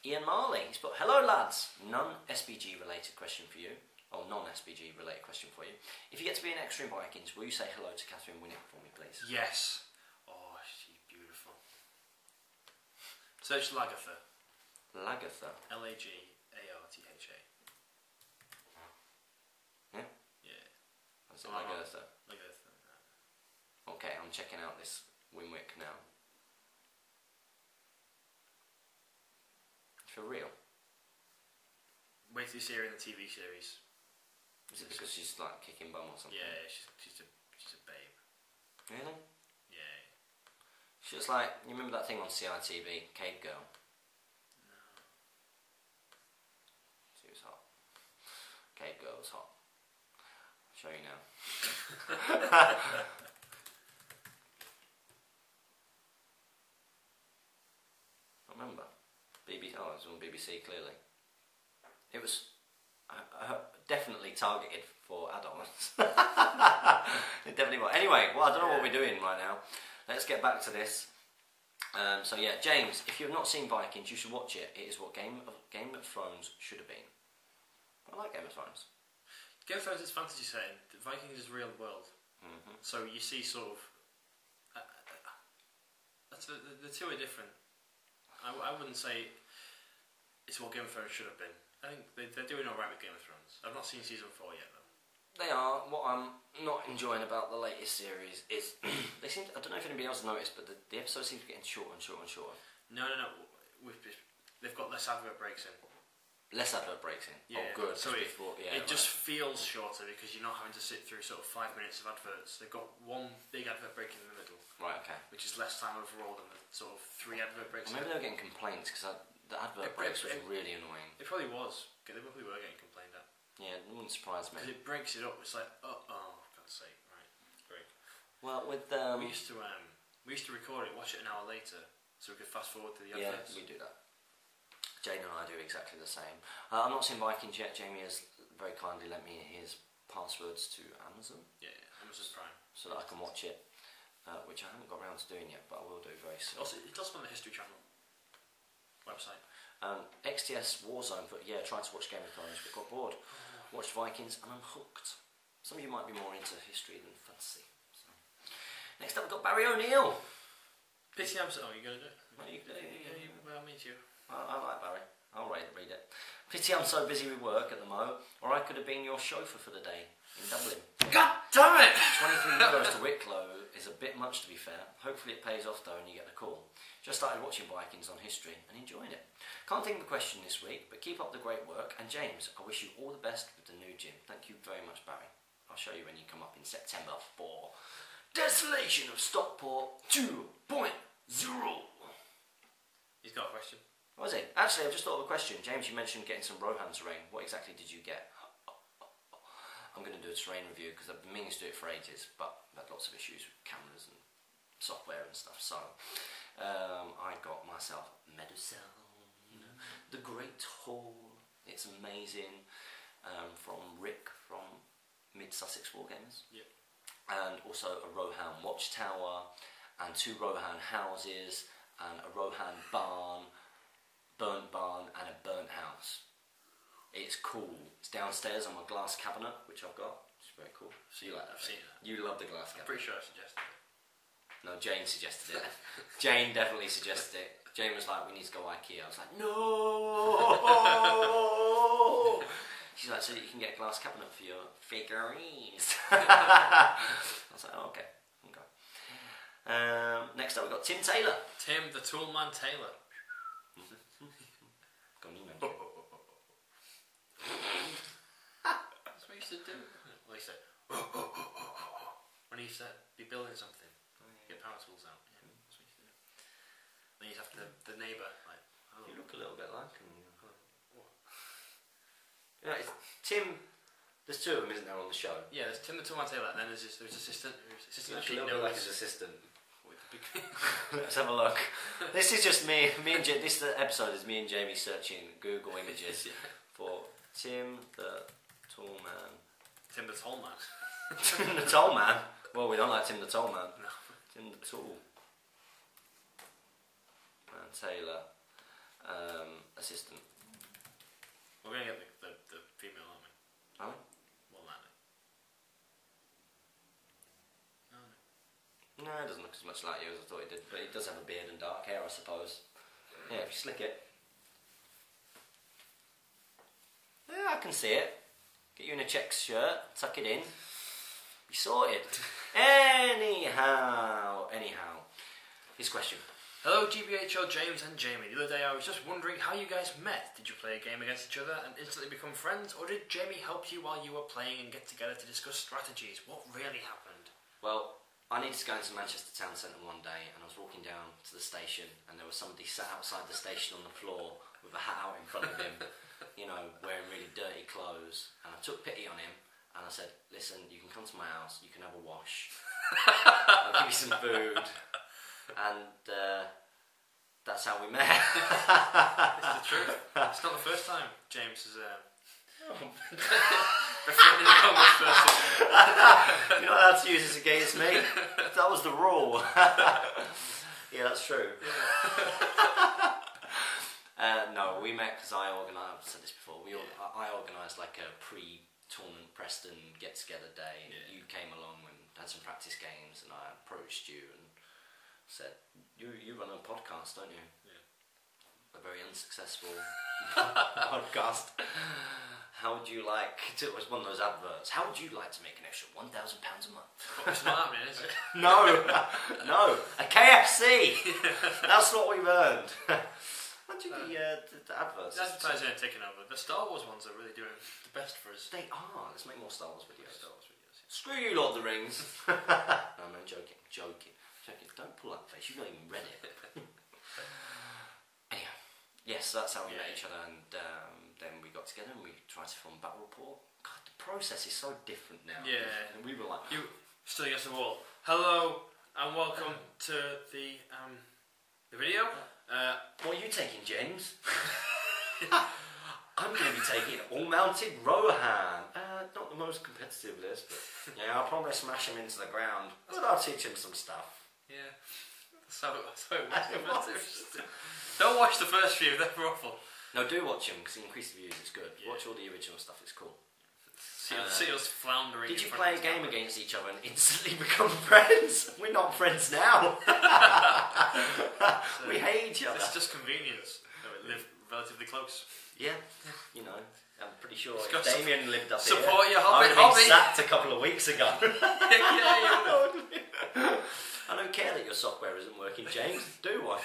Ian Marley. He's put, hello lads, non-SBG related question for you. Or non-SBG related question for you. If you get to be an extra in Vikings, will you say hello to Catherine Winnick for me, please? Yes. Oh, she's beautiful. Search Lagatha. Lagatha. Lagartha. Yeah? Yeah. That's Lagatha. Lagatha. Okay, I'm checking out this Winwick now. For real? Wait till you see her in the TV series. Is it because she's like kicking bum or something? Yeah, she's a babe. Really? Yeah. She was like, you remember that thing on CITV, Cave Girl? No. She was hot. Cave Girl was hot. I'll show you now. I remember. Oh, it was on BBC, clearly. It was definitely targeted for adults. It definitely was. Anyway, well, I don't know what we're doing right now. Let's get back to this. So yeah, James, if you've not seen Vikings, you should watch it. It is what Game of Thrones should have been. I like Game of Thrones. Game of Thrones is fantasy setting. The Vikings is real world. So you see sort of... the 2 are different. I wouldn't say it's what Game of Thrones should have been. I think they're doing alright with Game of Thrones. I've not seen season 4 yet though. They are. What I'm not enjoying about the latest series is they seem to, I don't know if anybody else has noticed, but the episodes seem to be getting shorter and shorter and shorter. No. They've got less advert breaks in. Less advert breaks in. Yeah. Oh, good. So it just right. feels shorter because you're not having to sit through sort of 5 minutes of adverts. They've got 1 big advert break in the middle. Right. Okay. Which is less time overall than the sort of 3 advert breaks. Well, maybe they were getting complaints because the advert breaks was really annoying. It probably was. They probably were getting complained at. Yeah, it wouldn't surprise me. Because it breaks it up. It's like, oh, for God's sake, right? Great. Well, with we used to record it, watch it an hour later, so we could fast forward to the adverts. Yeah, we do that. Jane and I do exactly the same. I've not seen Vikings yet. Jamie has very kindly lent me his passwords to Amazon. Yeah, Amazon Prime. So that I can watch it, which I haven't got around to doing yet, but I will do very soon. Also, it's also on the History Channel website. XTS Warzone, but yeah, tried to watch Game of Thrones, but got bored. Watched Vikings, and I'm hooked. Some of you might be more into history than fantasy. So. Next up, we've got Barry O'Neill. Pity I'm so... Oh, you going to do it? Well, Well, me too. I like Barry. I'll read it. Pity I'm so busy with work at the moment, or I could have been your chauffeur for the day in Dublin. God damn it! 23 euros to Wicklow is a bit much, to be fair. Hopefully it pays off though and you get the call. Just started watching Vikings on History and enjoying it. Can't think of a question this week, but keep up the great work. And James, I wish you all the best with the new gym. Thank you very much, Barry. I'll show you when you come up in September for Desolation of Stockport 2.0. He's got a question. What was it? Actually, I've just thought of a question. James, you mentioned getting some Rohan terrain. What exactly did you get? I'm going to do a terrain review because I've been meaning to do it for ages, but I've had lots of issues with cameras and software and stuff. So I got myself Medicel, the Great Hall. It's amazing. From Rick from Mid Sussex Wargamers. Yep. And also a Rohan watchtower, and 2 Rohan houses, and a Rohan barn, burnt barn, and a burnt house. It's cool. It's downstairs on my glass cabinet, which I've got. It's very cool. So you like that? I've seen that. You love the glass cabinet. I'm pretty sure I suggested it. No, Jane suggested it. Jane definitely suggested it. Jane was like, we need to go IKEA. I was like, no! She's like, so you can get a glass cabinet for your figurines. I was like, oh, okay. Next up we've got Tim Taylor. Tim the Toolman Taylor. Go on, you know. That's what he used to do. Well, he said, when he used to be building something, get power tools out. Yeah, that's what he used to do. Then you'd have the neighbour, like, oh. You look a little bit like him. Yeah, it's Tim. There's 2 of them, isn't there, on the show? Yeah, there's Tim the Toolman Taylor, and then there's his assistant. Looks a little bit like his assistant. With the big Let's have a look. This is just me and this episode is me and Jamie searching Google images for Tim the Tall Man. Tim the Tall Man. Tim the Tall Man? Well, we don't like Tim the Tall Man. No. Tim the Tall Man Taylor, assistant. We're going to get the female, aren't we? Are we? More likely. No, it doesn't look as much like you as I thought it did, but it does have a beard and dark hair, I suppose. Yeah, if you slick it. Yeah, I can see it. Get you in a checks shirt, tuck it in, be sorted. Anyhow, his question. Hello GBHL James and Jamie. The other day I was just wondering how you guys met. Did you play a game against each other and instantly become friends, or did Jamie help you while you were playing and get together to discuss strategies? What really happened? Well, I needed to go into Manchester Town Centre one day, and I was walking down to the station, and there was somebody sat outside the station on the floor with a hat out in front of him, you know, wearing really dirty clothes, and I took pity on him, and I said, listen, you can come to my house, you can have a wash, I'll give you some food, and that's how we met. This is the truth. It's not the first time James has befriended a homeless person. You're not allowed to use this against me. That was the rule. Yeah, that's true. Yeah. No, we met because I organised, I've said this before, I organised like a pre-tournament Preston get-together day. Yeah. You came along and had some practice games, and I approached you and said, you run a podcast, don't you? Yeah. A very unsuccessful podcast. How would you like to, it was one of those adverts, how would you like to make an extra £1,000 a month? It's not happening, is it? No, a KFC! That's what we've earned. How do you get the adverts? The advertising are taking over. The Star Wars ones are really doing the best for us. They are, let's make more Star Wars videos. Star Wars videos, yeah. Screw you, Lord of the Rings! No, I'm joking. Don't pull that face, you've not even read it. Anyhow, yes, that's how we met each other, and then we got together and we tried to film Battle Report. God, the process is so different now. Yeah. And we were like... You stood against the wall. Hello, and welcome to the video. What are you taking, James? I'm going to be taking all-mounted Rohan. Not the most competitive list, but yeah, I'll probably smash him into the ground, but I'll teach him some stuff. Yeah. So it was. Don't watch the first few, they're awful. No, do watch him, because he increases the views, it's good. Yeah. Watch all the original stuff, it's cool. See us floundering. Did you play a game against each other and instantly become friends? We're not friends now. We hate each other. It's just convenience. We live relatively close. Yeah, you know, I'm pretty sure It's if got Damien lived up here, support your I would hobby. have been sacked a couple of weeks ago. Yeah. I don't care that your software isn't working, James. Do one.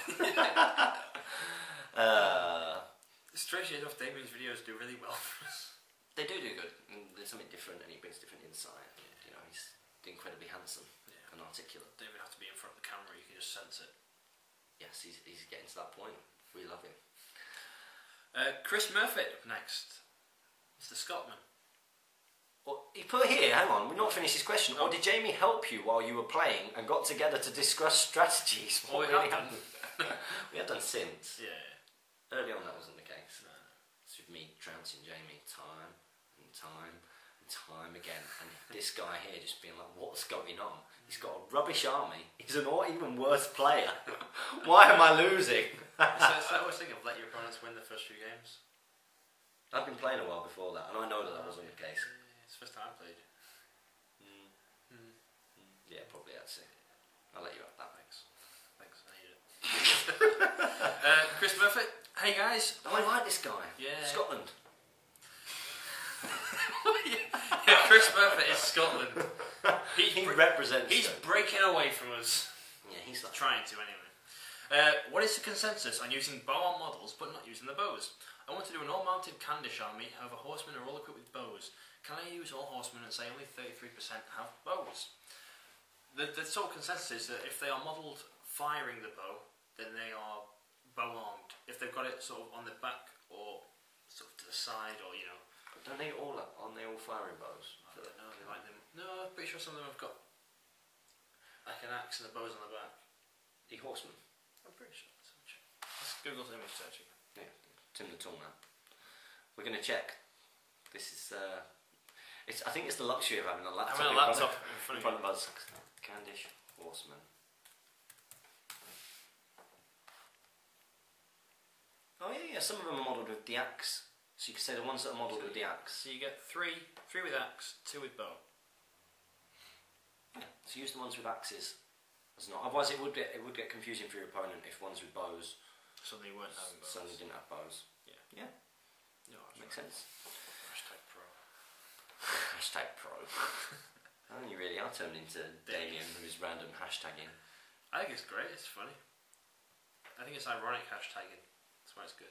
Strangely enough, Damien's videos do really well for us. They do good. And there's something different, and he brings different insight. You know, he's incredibly handsome and articulate. Don't even have to be in front of the camera; you can just sense it. Yes, he's getting to that point. We love him. Chris Murphy up next. Mr. Scottman. Well, he put here, hang on, we've not finished his question. Or did Jamie help you while you were playing and got together to discuss strategies? Well, we really have done. We have done since. Yeah. Early on that wasn't the case. No. It's with me trouncing Jamie time and time and time again. And this guy here just being like, what's going on? He's got a rubbish army. He's an even worse player. Why am I losing? So it's that always thing of let your opponents win the first few games. I've been playing a while before that, and I know that wasn't the case. It's the first time I played. Yeah, probably that's it. I'll let you have that, Max. Thanks, I need it. Chris Murphy. Hey guys. Oh, I like this guy. Yeah. Scotland. Yeah, Chris Murphy is Scotland. He represents. He's breaking away from us. Yeah, he's like Trying to anyway. What is the consensus on using bow-on models but not using the bows? I want to do an all-mounted Candish army, however horsemen are all equipped with bows. Can I use all horsemen and say only 33% have bows? The sort of consensus is that if they are modelled firing the bow, then they are bow-armed. If they've got it sort of on the back or sort of to the side, or you know. Don't they all firing bows? I don't know, they like them. No, I'm pretty sure some of them have got like an axe and the bows on the back. The horsemen. I'm pretty sure. Let's Google image searching. Yeah, Tim the Tall Man. We're going to check. This is. I think it's the luxury of having a laptop. Having a laptop in front of us. Candish horseman. Oh yeah, some of them are modelled with the axe. So you could say the ones that are modelled with the axe. So you get three with axe, 2 with bow. Yeah. So use the ones with axes. As not. Otherwise, it would get confusing for your opponent if ones with bows Suddenly weren't having bows. suddenly didn't have bows. Yeah. Yeah. No, Makes sense. Hashtag pro. Hashtag pro. Oh, you really are turned into Damien with his random hashtagging. I think it's great. It's funny. I think it's ironic hashtagging. That's why it's good.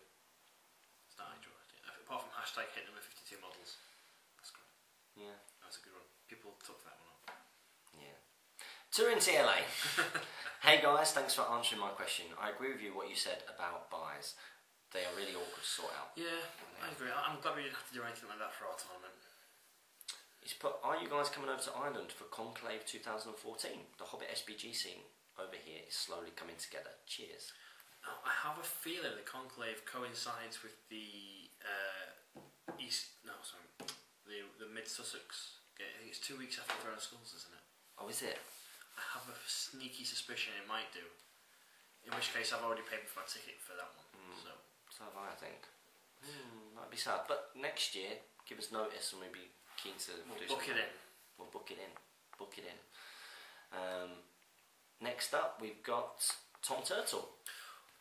It's not actual. Apart from hashtag hit number 52 models. That's great. Yeah. That's a good one. People took that one up. Yeah. Touring TLA. Hey guys, thanks for answering my question. I agree with you what you said about buys. They are really awkward to sort out. Yeah, I agree. I'm glad we didn't have to do anything like that for our tournament. He's put, are you guys coming over to Ireland for Conclave 2014? The Hobbit SBG scene over here is slowly coming together. Cheers. Now, I have a feeling the Conclave coincides with the the Mid Sussex. I think it's 2 weeks after Throne of Skulls, isn't it? Oh, is it? I have a sneaky suspicion it might do. In which case, I've already paid for my ticket for that one. So have I think. Might be sad. But next year, give us notice and we'll be keen to book it in. We'll book it in. Book it in. Next up, we've got Tom Turtle.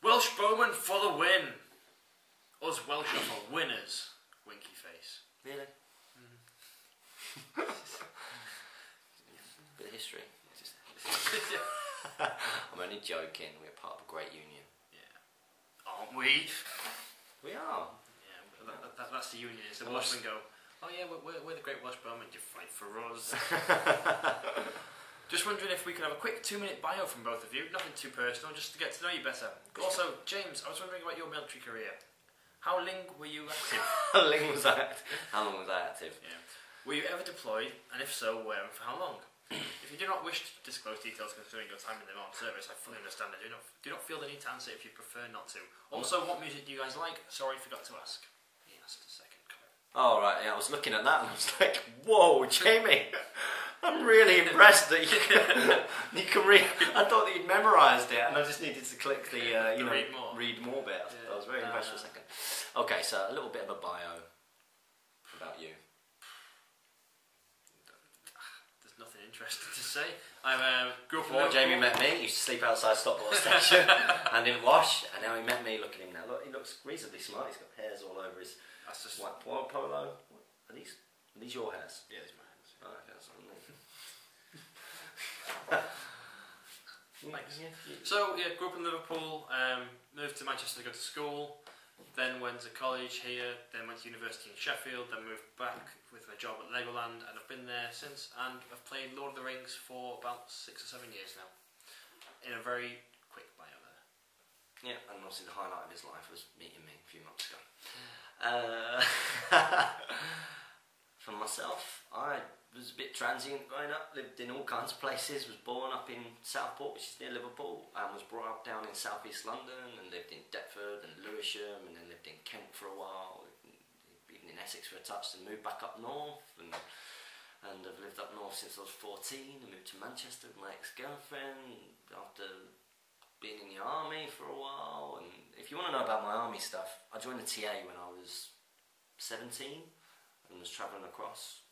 Welsh Bowman for the win. Us Welsh are winners. Winky face. Really? Bit of history. I'm only joking. We're part of a great union. Yeah. Aren't we? We are. Yeah. That's the union. It's the Welshmen go, oh yeah, we're the great Welsh Bowmen. You fight for us. Just wondering if we could have a quick 2-minute bio from both of you. Nothing too personal, just to get to know you better. Also, James, I was wondering about your military career. How long were you active? How long was I active? Yeah. Were you ever deployed, and if so, where and for how long? If you do not wish to disclose details concerning your time in the armed service, I fully understand. I do not feel the need to answer if you prefer not to. Also, what music do you guys like? Sorry, forgot to ask. He asked a second. Oh right, yeah, I was looking at that and I was like, whoa, Jamie, I'm really impressed that you can read. I thought that you'd memorised it, and I just needed to click the read more bit. Yeah. I was very impressed for a second. Okay, so a little bit of a bio about you. There's nothing interesting to say. I grew up in Before Liverpool. Jamie met me, he used to sleep outside Stockport Station and didn't wash, and now he met me. Look at him now. Look, he looks reasonably smart. He's got hairs all over his That's just... white polo. Are these your hairs? Yeah, these are my hands. Oh, okay, that's Thanks. So, yeah, grew up in Liverpool, moved to Manchester to go to school, then went to college here, then went to university in Sheffield, then moved back with my job at Legoland, and I've been there since, and I've played Lord of the Rings for about 6 or 7 years now, in a very quick bio there. Yeah, and obviously the highlight of his life was meeting me a few months ago. For myself, I was a bit transient growing up, lived in all kinds of places, was born up in Southport, which is near Liverpool, and was brought up down in south east London, and lived in Deptford and Lewisham, and then lived in Kent for a while, even in Essex for a touch, and moved back up north, and I've lived up north since I was 14, and moved to Manchester with my ex-girlfriend after being in the army for a while. And if you want to know about my army stuff, I joined the TA when I was 17 and was travelling across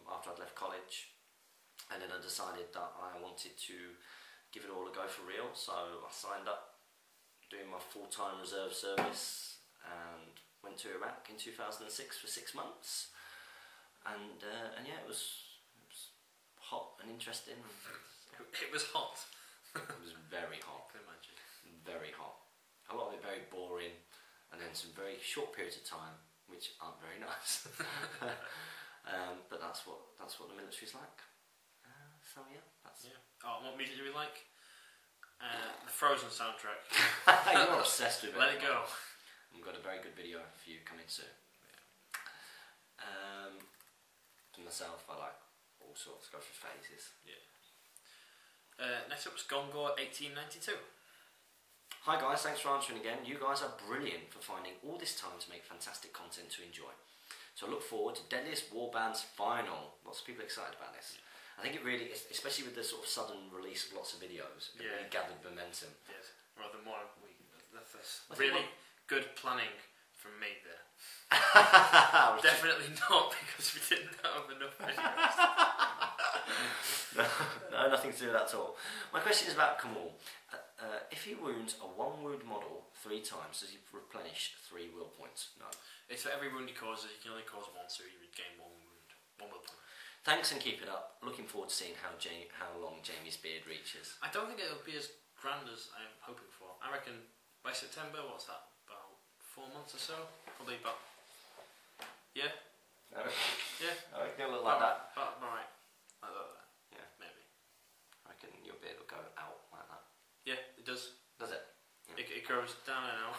after I'd left college, and then I decided that I wanted to give it all a go for real, so I signed up doing my full-time reserve service and went to Iraq in 2006 for 6 months, and yeah, it was hot and interesting. It was hot. It was very hot. I can imagine. Very hot. A lot of it very boring, and then some very short periods of time which aren't very nice. But that's what the military's like. So yeah, that's... Yeah. Oh, what music do we like? The Frozen soundtrack. You're obsessed with it. Let it go. We've got a very good video for you coming soon. Yeah. For myself, I like all sorts, go through phases. Yeah. Next up was Gongor 1892. Hi guys, thanks for answering again. You guys are brilliant for finding all this time to make fantastic content to enjoy. So I look forward to Deadliest Warband's final. Lots of people excited about this. Yeah. I think it really, especially with the sort of sudden release of lots of videos, it really gathered momentum. Yes, rather more. That's really good planning from me there. Definitely not, because we didn't have enough videos. No, nothing to do with that at all. My question is about Kamal. If he wounds a 1 wound model 3 times, does he replenish 3 will points? No. It's for every wound he causes, he can only cause 1, so he would gain 1 wound, 1 will point. Thanks and keep it up. Looking forward to seeing how long Jamie's beard reaches. I don't think it'll be as grand as I'm hoping for. I reckon by September, what's that, about 4 months or so? Probably about... Yeah? Yeah? I reckon it'll look like that. Right. Like that. Yeah. Maybe. I reckon your beard will go out like that. Yeah, it does. Does it? Yeah. It grows down and out.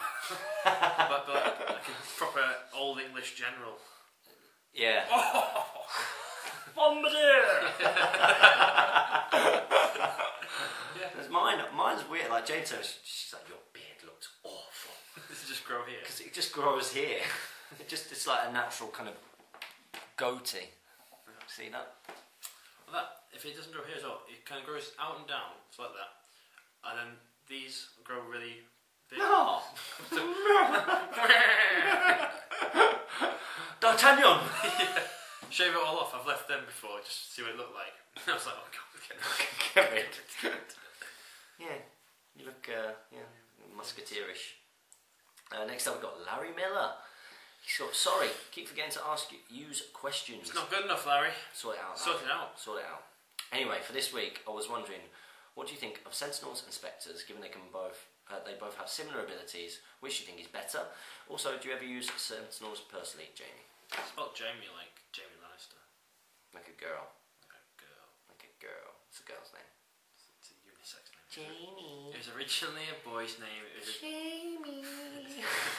but like a proper old English general. Yeah. Oh! Bombardier! Yeah. Mine's weird. Like Jane says, she's like, your beard looks awful. Does it just grow here? Because it just grows here. It's like a natural kind of goatee. Yeah. See that? Well, that if it doesn't grow here as well, it kind of grows out and down, it's like that, and then these grow really big. No. D'Artagnan. Yeah. Shave it all off. I've left them before just to see what it looked like. I was like, oh god, get rid. Yeah, you look musketeerish. Next up we've got Larry Miller. He's got, sorry, keep forgetting to ask you use questions. It's not good enough, Larry. Sort it out. Sort it out. Sort it out. Anyway, for this week, I was wondering, what do you think of Sentinels and Spectres? Given they both have similar abilities, which do you think is better? Also, do you ever use Sentinels personally, Jamie? Spelled Jamie like Jamie Lannister. Like a girl. Like a girl. Like a girl. It's a girl's name. It's a unisex name. Jamie. It was originally a boy's name. It was Jamie.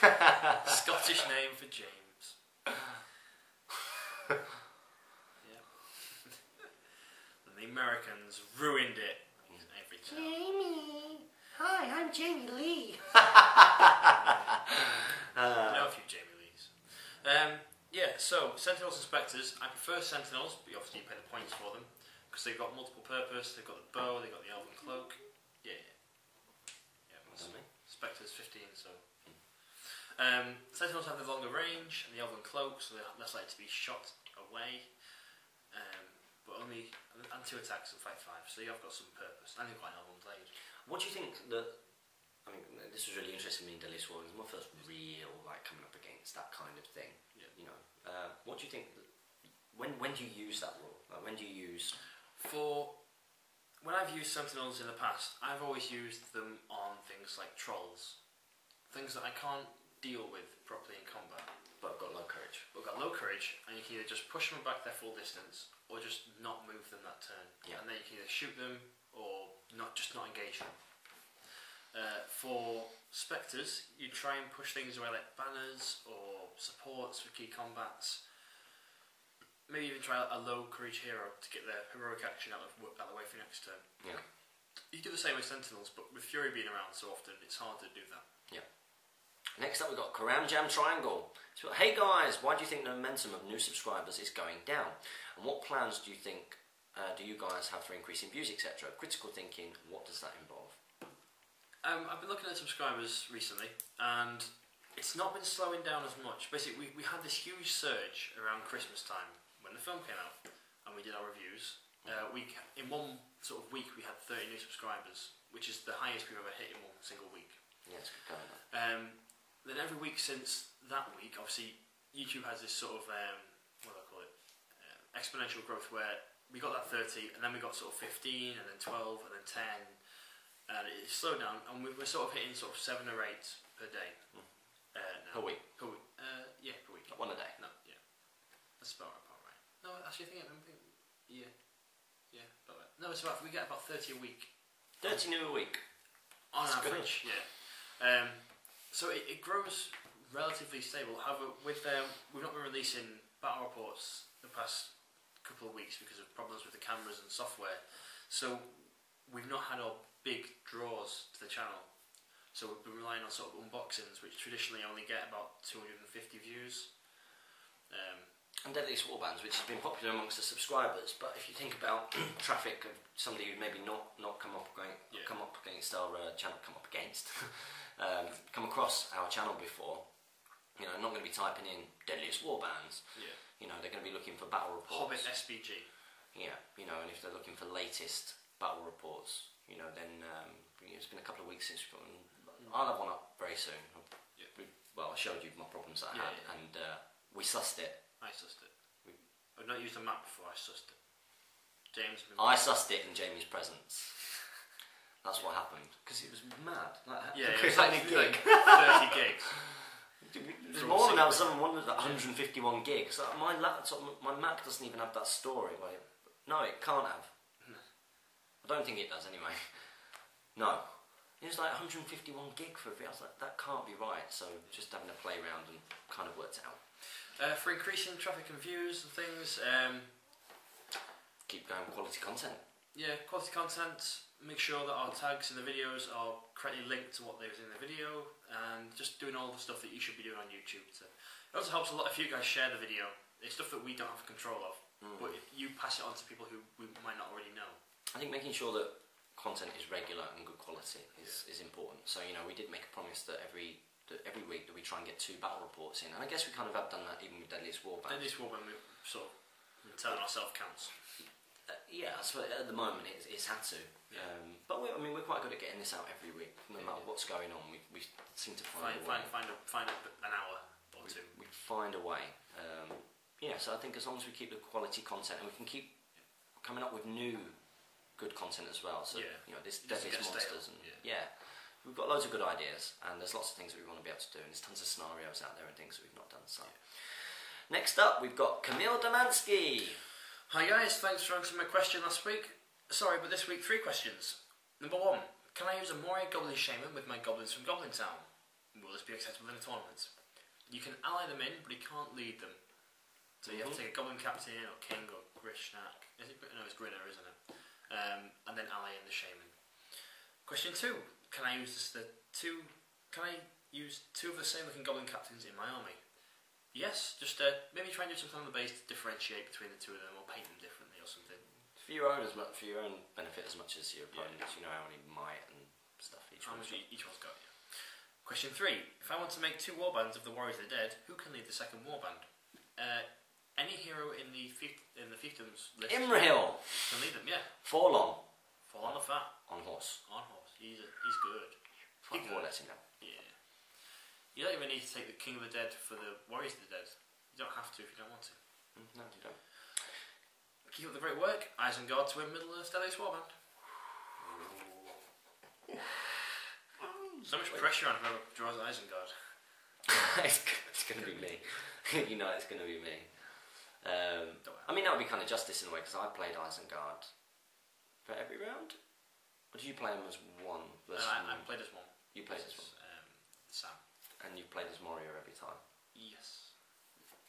a Scottish name for James. Yeah. And the Americans ruined it every time. Jamie. Hi, I'm Jamie Lee. I know a few Jamie Lees. Yeah, so Sentinels and Spectres. I prefer Sentinels, but obviously you pay the points for them because they've got multiple purpose. They've got the bow, they've got the elven cloak. Yeah. Spectres 15, so. Sentinels have the longer range and the elven cloak, so they're less likely to be shot away. But but only and 2 attacks and fight 5. So you have got some purpose. And they're quite normal blade. What do you think that? I mean, this was really interesting me in Deadliest War. It was my first real coming up against that kind of thing. Yeah. You know, what do you think? When do you use that rule? Like, when do you use? When I've used Sentinels in the past, I've always used them on things like trolls, things that I can't deal with properly in combat. But I've got low courage. And you can either just push them back their full distance, or just not move them that turn. Yeah. And then you can either shoot them or not engage them. For Spectres, you try and push things away like banners or supports for key combats. Maybe even try a low courage hero to get their heroic action out of the way for your next turn. Yeah. You do the same with Sentinels, but with Fury being around so often, it's hard to do that. Yeah. Next up, we've got Karam Jam Triangle. So, hey guys, why do you think the momentum of new subscribers is going down? And what plans do you think do you guys have for increasing views, etc.? Critical thinking, what does that involve? I've been looking at subscribers recently, and it's not been slowing down as much. Basically, we had this huge surge around Christmas time when the film came out, and we did our reviews. In one sort of week, we had 30 new subscribers, which is the highest we've ever hit in one single week. Yeah, it's good going. Then every week since that week, obviously, YouTube has this sort of, what do I call it, exponential growth where we got that 30, and then we got sort of 15, and then 12, and then 10, and it slowed down, and we're sort of hitting sort of 7 or 8 per day. Per week? Per week. Yeah, per week. Not one a day? No, yeah. That's about right. No, actually, I think yeah, about right. No, we get about 30 a week. 30 new a week? On That's average, good. Yeah. So it grows relatively stable. However, we've not been releasing battle reports the past couple of weeks because of problems with the cameras and software. So we've not had our big draws to the channel. So we've been relying on sort of unboxings, which traditionally only get about 250 views. And Deadliest Warbands, which has been popular amongst the subscribers, but if you think about traffic of somebody who maybe not come across our channel before, you know, not going to be typing in Deadliest Warbands. Yeah. You know, they're going to be looking for battle reports. Hobbit SBG. Yeah, you know, and if they're looking for latest battle reports, you know, then it's been a couple of weeks since we've gotten. I'll have one up very soon. Yeah. I showed you my problems that I had, and we sussed it. I sussed it. I've not used a map before, I sussed it. James. I sussed it in Jamie's presence. That's what happened. Because it was mad. It was like 30 gigs. There's more than that. One was 151 gigs. My laptop, my Mac doesn't even have that storage. No, it can't have. I don't think it does anyway. No. It was like 151 gig for a video. I was like, that can't be right. So just having a play around and kind of worked it out. For increasing traffic and views and things, keep going quality content. Yeah, quality content. Make sure that our tags in the videos are correctly linked to what there is in the video, and just doing all the stuff that you should be doing on YouTube. It also helps a lot if you guys share the video. It's stuff that we don't have control of, but you pass it on to people who we might not already know. I think making sure that content is regular and good quality is important. So, you know, we did make a promise that every week that we try and get 2 battle reports in, and I guess we kind of have done that even with Deadliest Warband. Deadliest Warband, we're sort of telling ourselves counts. Yeah, so at the moment it's had to. Yeah. But we're quite good at getting this out every week, no matter what's going on. We seem to find a way. Find an hour or two. We find a way. So I think as long as we keep the quality content, and we can keep coming up with new good content as well. So you know, this Deadliest Monsters and we've got loads of good ideas, and there's lots of things that we want to be able to do, and there's tons of scenarios out there and things that we've not done. So next up, we've got Camille Damansky. Hi guys, thanks for answering my question last week. Sorry, but this week 3 questions. Number 1, can I use a Moray Goblin Shaman with my goblins from Goblin Town? Will this be acceptable in a tournament? You can ally them in, but you can't lead them. So you have to take a Goblin Captain or King or Grishnak. No, it's Grinner, isn't it? And then ally in the Shaman. Question 2, can I use Can I use 2 of the same looking Goblin Captains in my army? Yes, just maybe try and do something on the base to differentiate between the 2 of them, or paint them differently or something. For your own benefit as much as your opponents, you know how many might and stuff each one's got. Yeah. Question 3: if I want to make 2 warbands of the Warriors of the Dead, who can lead the second warband? Any hero in the fiefdoms list. Imrahil. Can lead them, yeah. Forlong. Fall on the fat. On horse. On horse. He's good. Fuck more, let him know. Yeah. You don't even need to take the King of the Dead for the Warriors of the Dead. You don't have to if you don't want to. No, you don't. Keep up the great work. Isengard to win Middle-earth Stellaris Warband. So much pressure on whoever draws Isengard. It's going to be me. You know it's going to be me. I mean, that would be kind of justice in a way, because I played Isengard for every round. Or did you play him as one? I played as one. You played as one? Sam. And you played as Moria every time? Yes.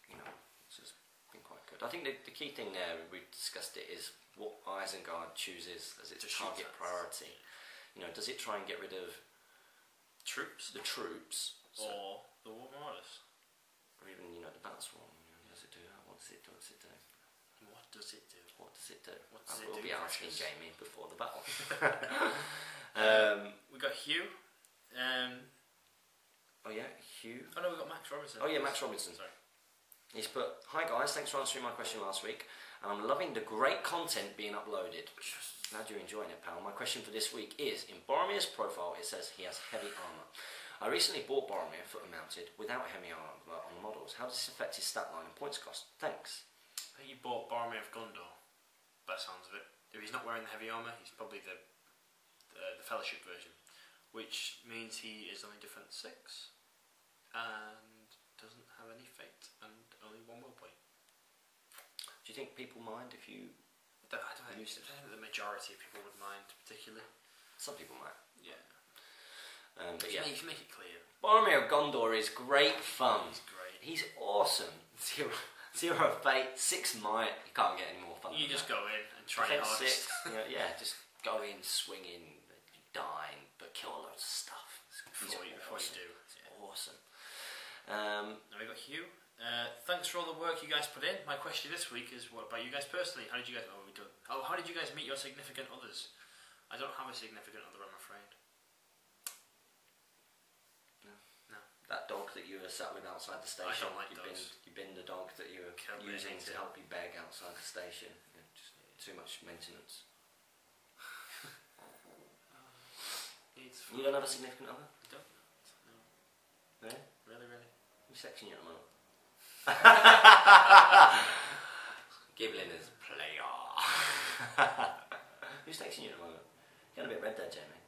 You know, it's just been quite good. I think the key thing there, we discussed it, is what Isengard chooses as its target priority. You know, does it try and get rid of troops? The troops. Or the War Marauders? Or even, you know, the Battle Swarm. Does it do that? What does it do? What does it do? What does it do? I will be asking Jamie before the battle. We got Hugh. Oh yeah, Hugh. Oh no, we got Max Robinson. Oh yeah, Max Robinson. Sorry. He's put, "Hi guys, thanks for answering my question last week, and I'm loving the great content being uploaded. Glad you're enjoying it, pal. My question for this week is, in Boromir's profile it says he has heavy armour. I recently bought Boromir foot mounted without heavy armour on the models. How does this affect his stat line and points cost? Thanks." I think you bought Boromir of Gondor, by the sounds of it. If he's not wearing the heavy armour, he's probably the Fellowship version, which means he is only defense 6 and doesn't have any fate and only 1 will point. Do you think people mind if you... I don't think the majority of people would mind, particularly. Some people might. Yeah. But yeah. You can make it clear. Boromir of Gondor is great fun. He's great. He's awesome. Zero fate, 6 might. You can't get any more fun. You just go in and try your hardest. 6. Yeah, just go in, swinging, dying, but kill a lot of stuff. Before you do. It's awesome. Now we got Hugh. Thanks for all the work you guys put in. My question this week is, what about you guys personally? How did you guys? How did you guys meet your significant others? I don't have a significant other, I'm afraid. No. That dog that you were sat with outside the station. I don't like dogs. You've been the dog that you were using to help you beg outside the station. Yeah, just too much maintenance. You don't have a significant other? I don't. No. Really? Really? Who's sexing you at the moment? Giblin is player. Who's texting you at the moment? You're getting a bit red there, Jamie.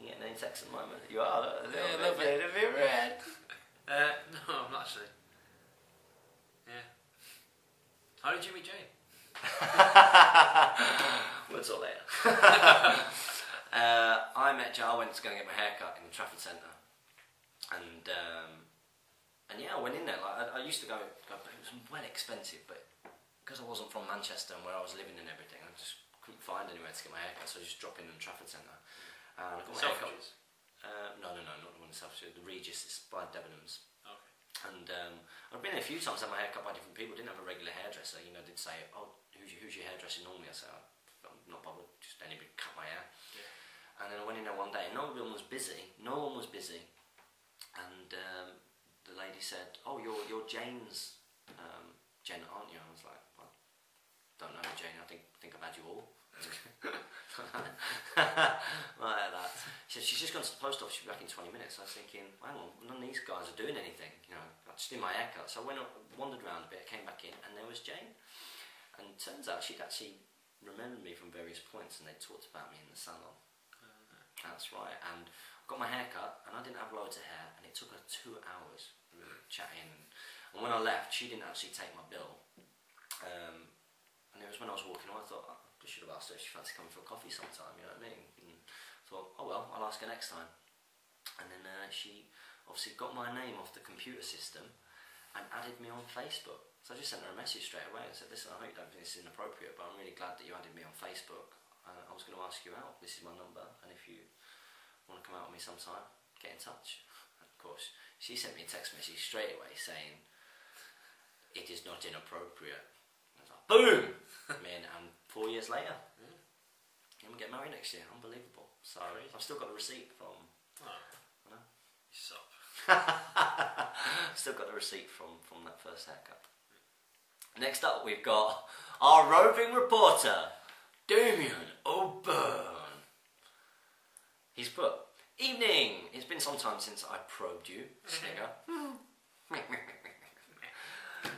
You getting any text at the moment? You are a little bit red. No, I'm not actually. Yeah. How did you meet Jane? We'll talk later. I met Jane. I went to go and get my hair cut in the Trafford Centre, and yeah, I went in there. Like I used to go, but it was well expensive. But because I wasn't from Manchester and where I was living and everything, I just couldn't find anywhere to get my hair cut. So I just dropped in the Trafford Centre. I got my hair cut. No, not the one in Selfridges. The Regis is by Debenhams. Okay. And I've been in a few times, had my hair cut by different people. Didn't have a regular hairdresser. You know, they'd say, "Oh, who's your hairdresser normally?" I said, "I'm not bothered. Just anybody cut my hair." Yeah. And then I went in there one day, and no one was busy. And the lady said, "Oh, you're Jane's Jen, aren't you?" I was like, "Well, don't know Jane. I think I've had you all." Like that. She said she's just gone to the post office. She'll be back in 20 minutes. I was thinking, hang on, none of these guys are doing anything. You know, I just did my haircut. So I went up, wandered around a bit, came back in, and there was Jane. And it turns out she'd actually remembered me from various points, and they talked about me in the salon. That's right. And I got my hair cut, and I didn't have loads of hair, and it took her 2 hours chatting. And when I left, she didn't actually take my bill. And it was when I was walking away, I thought, I should have asked her if she fancy coming for a coffee sometime, you know what I mean? And I thought, oh well, I'll ask her next time. And then she obviously got my name off the computer system and added me on Facebook. So I just sent her a message straight away and said, listen, I hope you don't think this is inappropriate, but I'm really glad that you added me on Facebook. I was going to ask you out, this is my number, and if you want to come out with me sometime, get in touch. And of course, she sent me a text message straight away saying, it is not inappropriate. I was like, boom! And 4 years later, and we get married next year. Unbelievable. So crazy. I've still got the receipt from. Oh, I know. You suck. Still got the receipt from that first haircut. Next up, we've got our roving reporter, Damien O'Byrne. He's put, evening. It's been some time since I probed you, Snigger.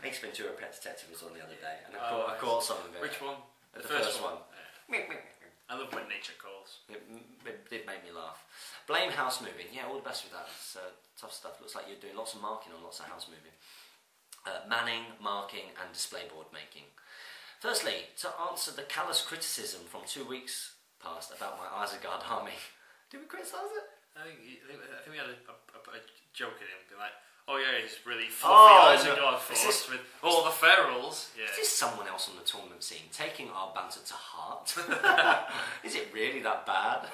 Ace Ventura: Pet Detective was on the other day, and I caught some of it. Which one? The first one. I love when nature calls. It did make me laugh. Blame house moving. Yeah, all the best with that. It's tough stuff. Looks like you're doing lots of marking on lots of house moving. Manning, marking, and display board making. Firstly, to answer the callous criticism from 2 weeks past about my Isengard army. Did we criticise it? I think we had a joke at him, be like, oh yeah, he's really fluffy Isengard force with all the ferals. Yeah. Is this someone else on the tournament scene taking our banter to heart? Is it really that bad?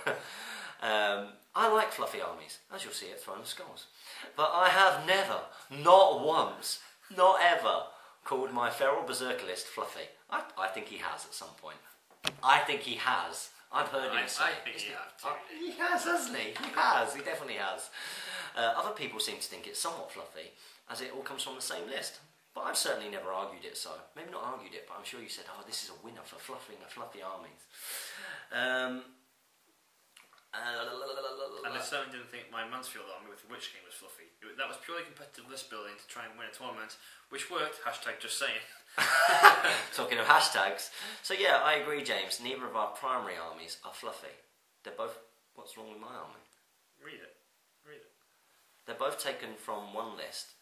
I like fluffy armies, as you'll see at Throne of Skulls. But I have never, not once, not ever, called my feral berserker list fluffy. I think he has at some point. I think he has. I've heard him say. I think he has too. He has, hasn't he? He has. He definitely has. Other people seem to think it's somewhat fluffy, as it all comes from the same list. But I've certainly never argued it so. Maybe not argued it, but I'm sure you said, oh, this is a winner for fluffing a fluffy armies. And I certainly didn't think my Mansfield army with the Witch King was fluffy. That was purely competitive list building to try and win a tournament, which worked, hashtag just saying. Talking of hashtags. So yeah, I agree, James. Neither of our primary armies are fluffy. They're both... What's wrong with my army? Read it. They're both taken from one list,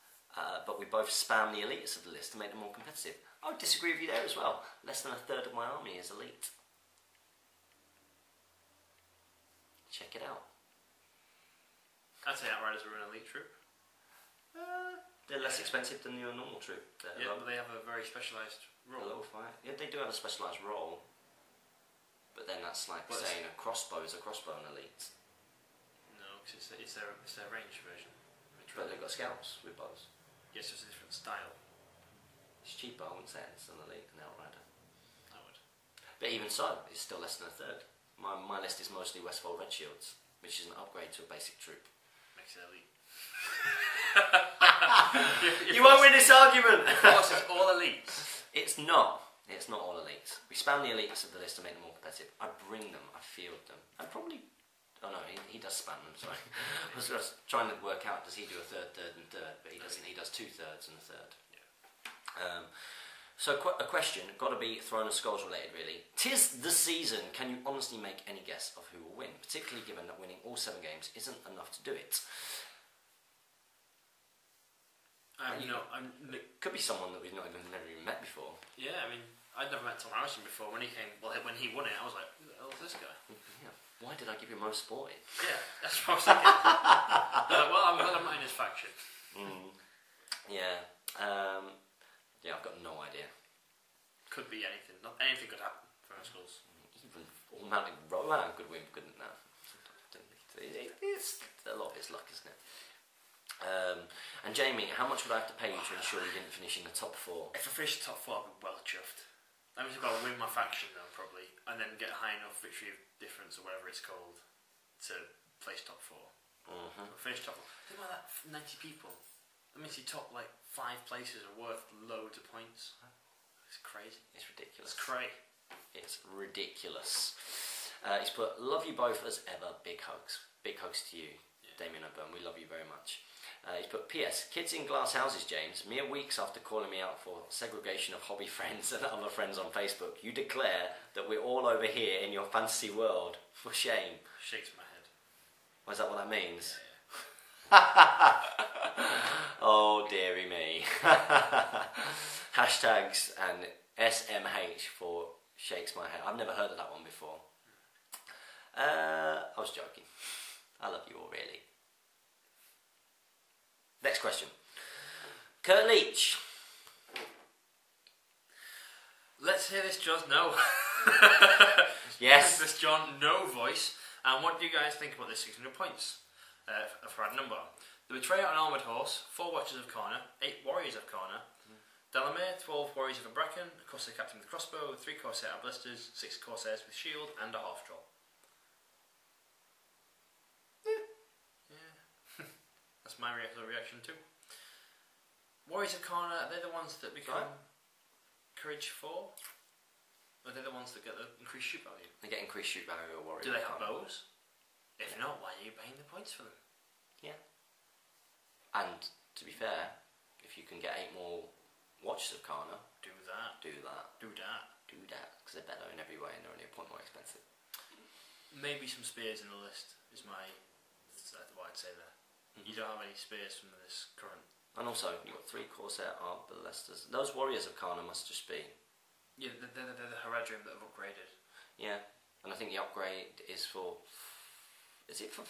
but we both spam the elites of the list to make them more competitive. I would disagree with you there as well. Less than a third of my army is elite. Check it out. I'd say Outriders are an elite troop. They're less expensive than your normal troop. Yeah, but they have a very specialised role. A little fight. Yeah, they do have a specialised role. But then that's like saying a crossbow is a crossbow and elite. No, because it's their range version. But they've got scouts with bows. Yes, it's a different style. It's cheaper, I wouldn't say it's an elite and outrider. I would. But even so, it's still less than a third. My list is mostly Westfold Red Shields, which is an upgrade to a basic troop. Makes it elite. You won't win this argument! Of course, it's all elites. It's not. It's not all elites. We spam the elites of the list to make them more competitive. I bring them, I field them. I probably... Oh no, he does spam them, sorry. I was just trying to work out, does he do a third, and third? But he doesn't. He does 2 thirds and a third. Yeah. So a question, got to be Throne of Skulls related really. 'Tis the season, can you honestly make any guess of who will win? Particularly given that winning all 7 games isn't enough to do it. It could be someone that we've never even met before. Yeah, I mean, I'd never met Tom Harrison before. When he came, well, when he won it, I was like, who the hell is this guy? Yeah. Why did I give you most sporting? Yeah, that's what I was thinking. Well, I'm glad I'm not in his faction. Yeah. Yeah, I've got no idea. Could be anything. Not anything could happen for our schools. Even automatic Rohan could win, couldn't that? It's a lot of it's luck, isn't it? And Jamie, how much would I have to pay you to ensure you didn't finish in the top 4? If I finish top 4, I'd be well chuffed. That means I've got to win my faction though, probably, and then get a high enough victory difference or whatever it's called to place top 4. So finish top 4. Think about that, 90 people. That means your top like 5 places are worth loads of points. It's crazy. It's ridiculous. It's cray. It's ridiculous. He's put, love you both as ever, big hugs. Big hugs to you, Damien O'Byrne. We love you very much. He's put, P.S. Kids in glass houses, James. Mere weeks after calling me out for segregation of hobby friends and other friends on Facebook, you declare that we're all over here in your fantasy world. For shame. Shakes my head. Is that what that means? Yeah. Oh, dearie me. Hashtags and SMH for shakes my head. I've never heard of that one before. I was joking. I love you all, really. Next question. Kurt Leach. Let's hear this John No. Yes. This John No voice. And what do you guys think about this 600 points for our number? The Betrayer on Armoured Horse, 4 Watchers of Corner, 8 Warriors of Corner, Delamere, 12 Warriors of a Bracken, a Corsair Captain with Crossbow, 3 Corsair Blisters, 6 Corsairs with Shield, and a Half Troll. Yeah. That's my reaction too. Warriors of Corner, they're the ones that become... Courage 4? Are they the ones that get the increased shoot value? They get increased shoot value or warrior. Do they have bows? If not, why are you paying the points for them? Yeah. And to be fair, if you can get 8 more watches of Kana, do that. Do that. Do that. Do that, because they're better in every way and they're only a point more expensive. Maybe some spears in the list is what I'd say there. You don't have any spears from this current. And also, you've got 3 Corsair Arballestas. Those warriors of Kana must just be... Yeah, they're the Haradrim that have upgraded. Yeah, and I think the upgrade is for... Is it for...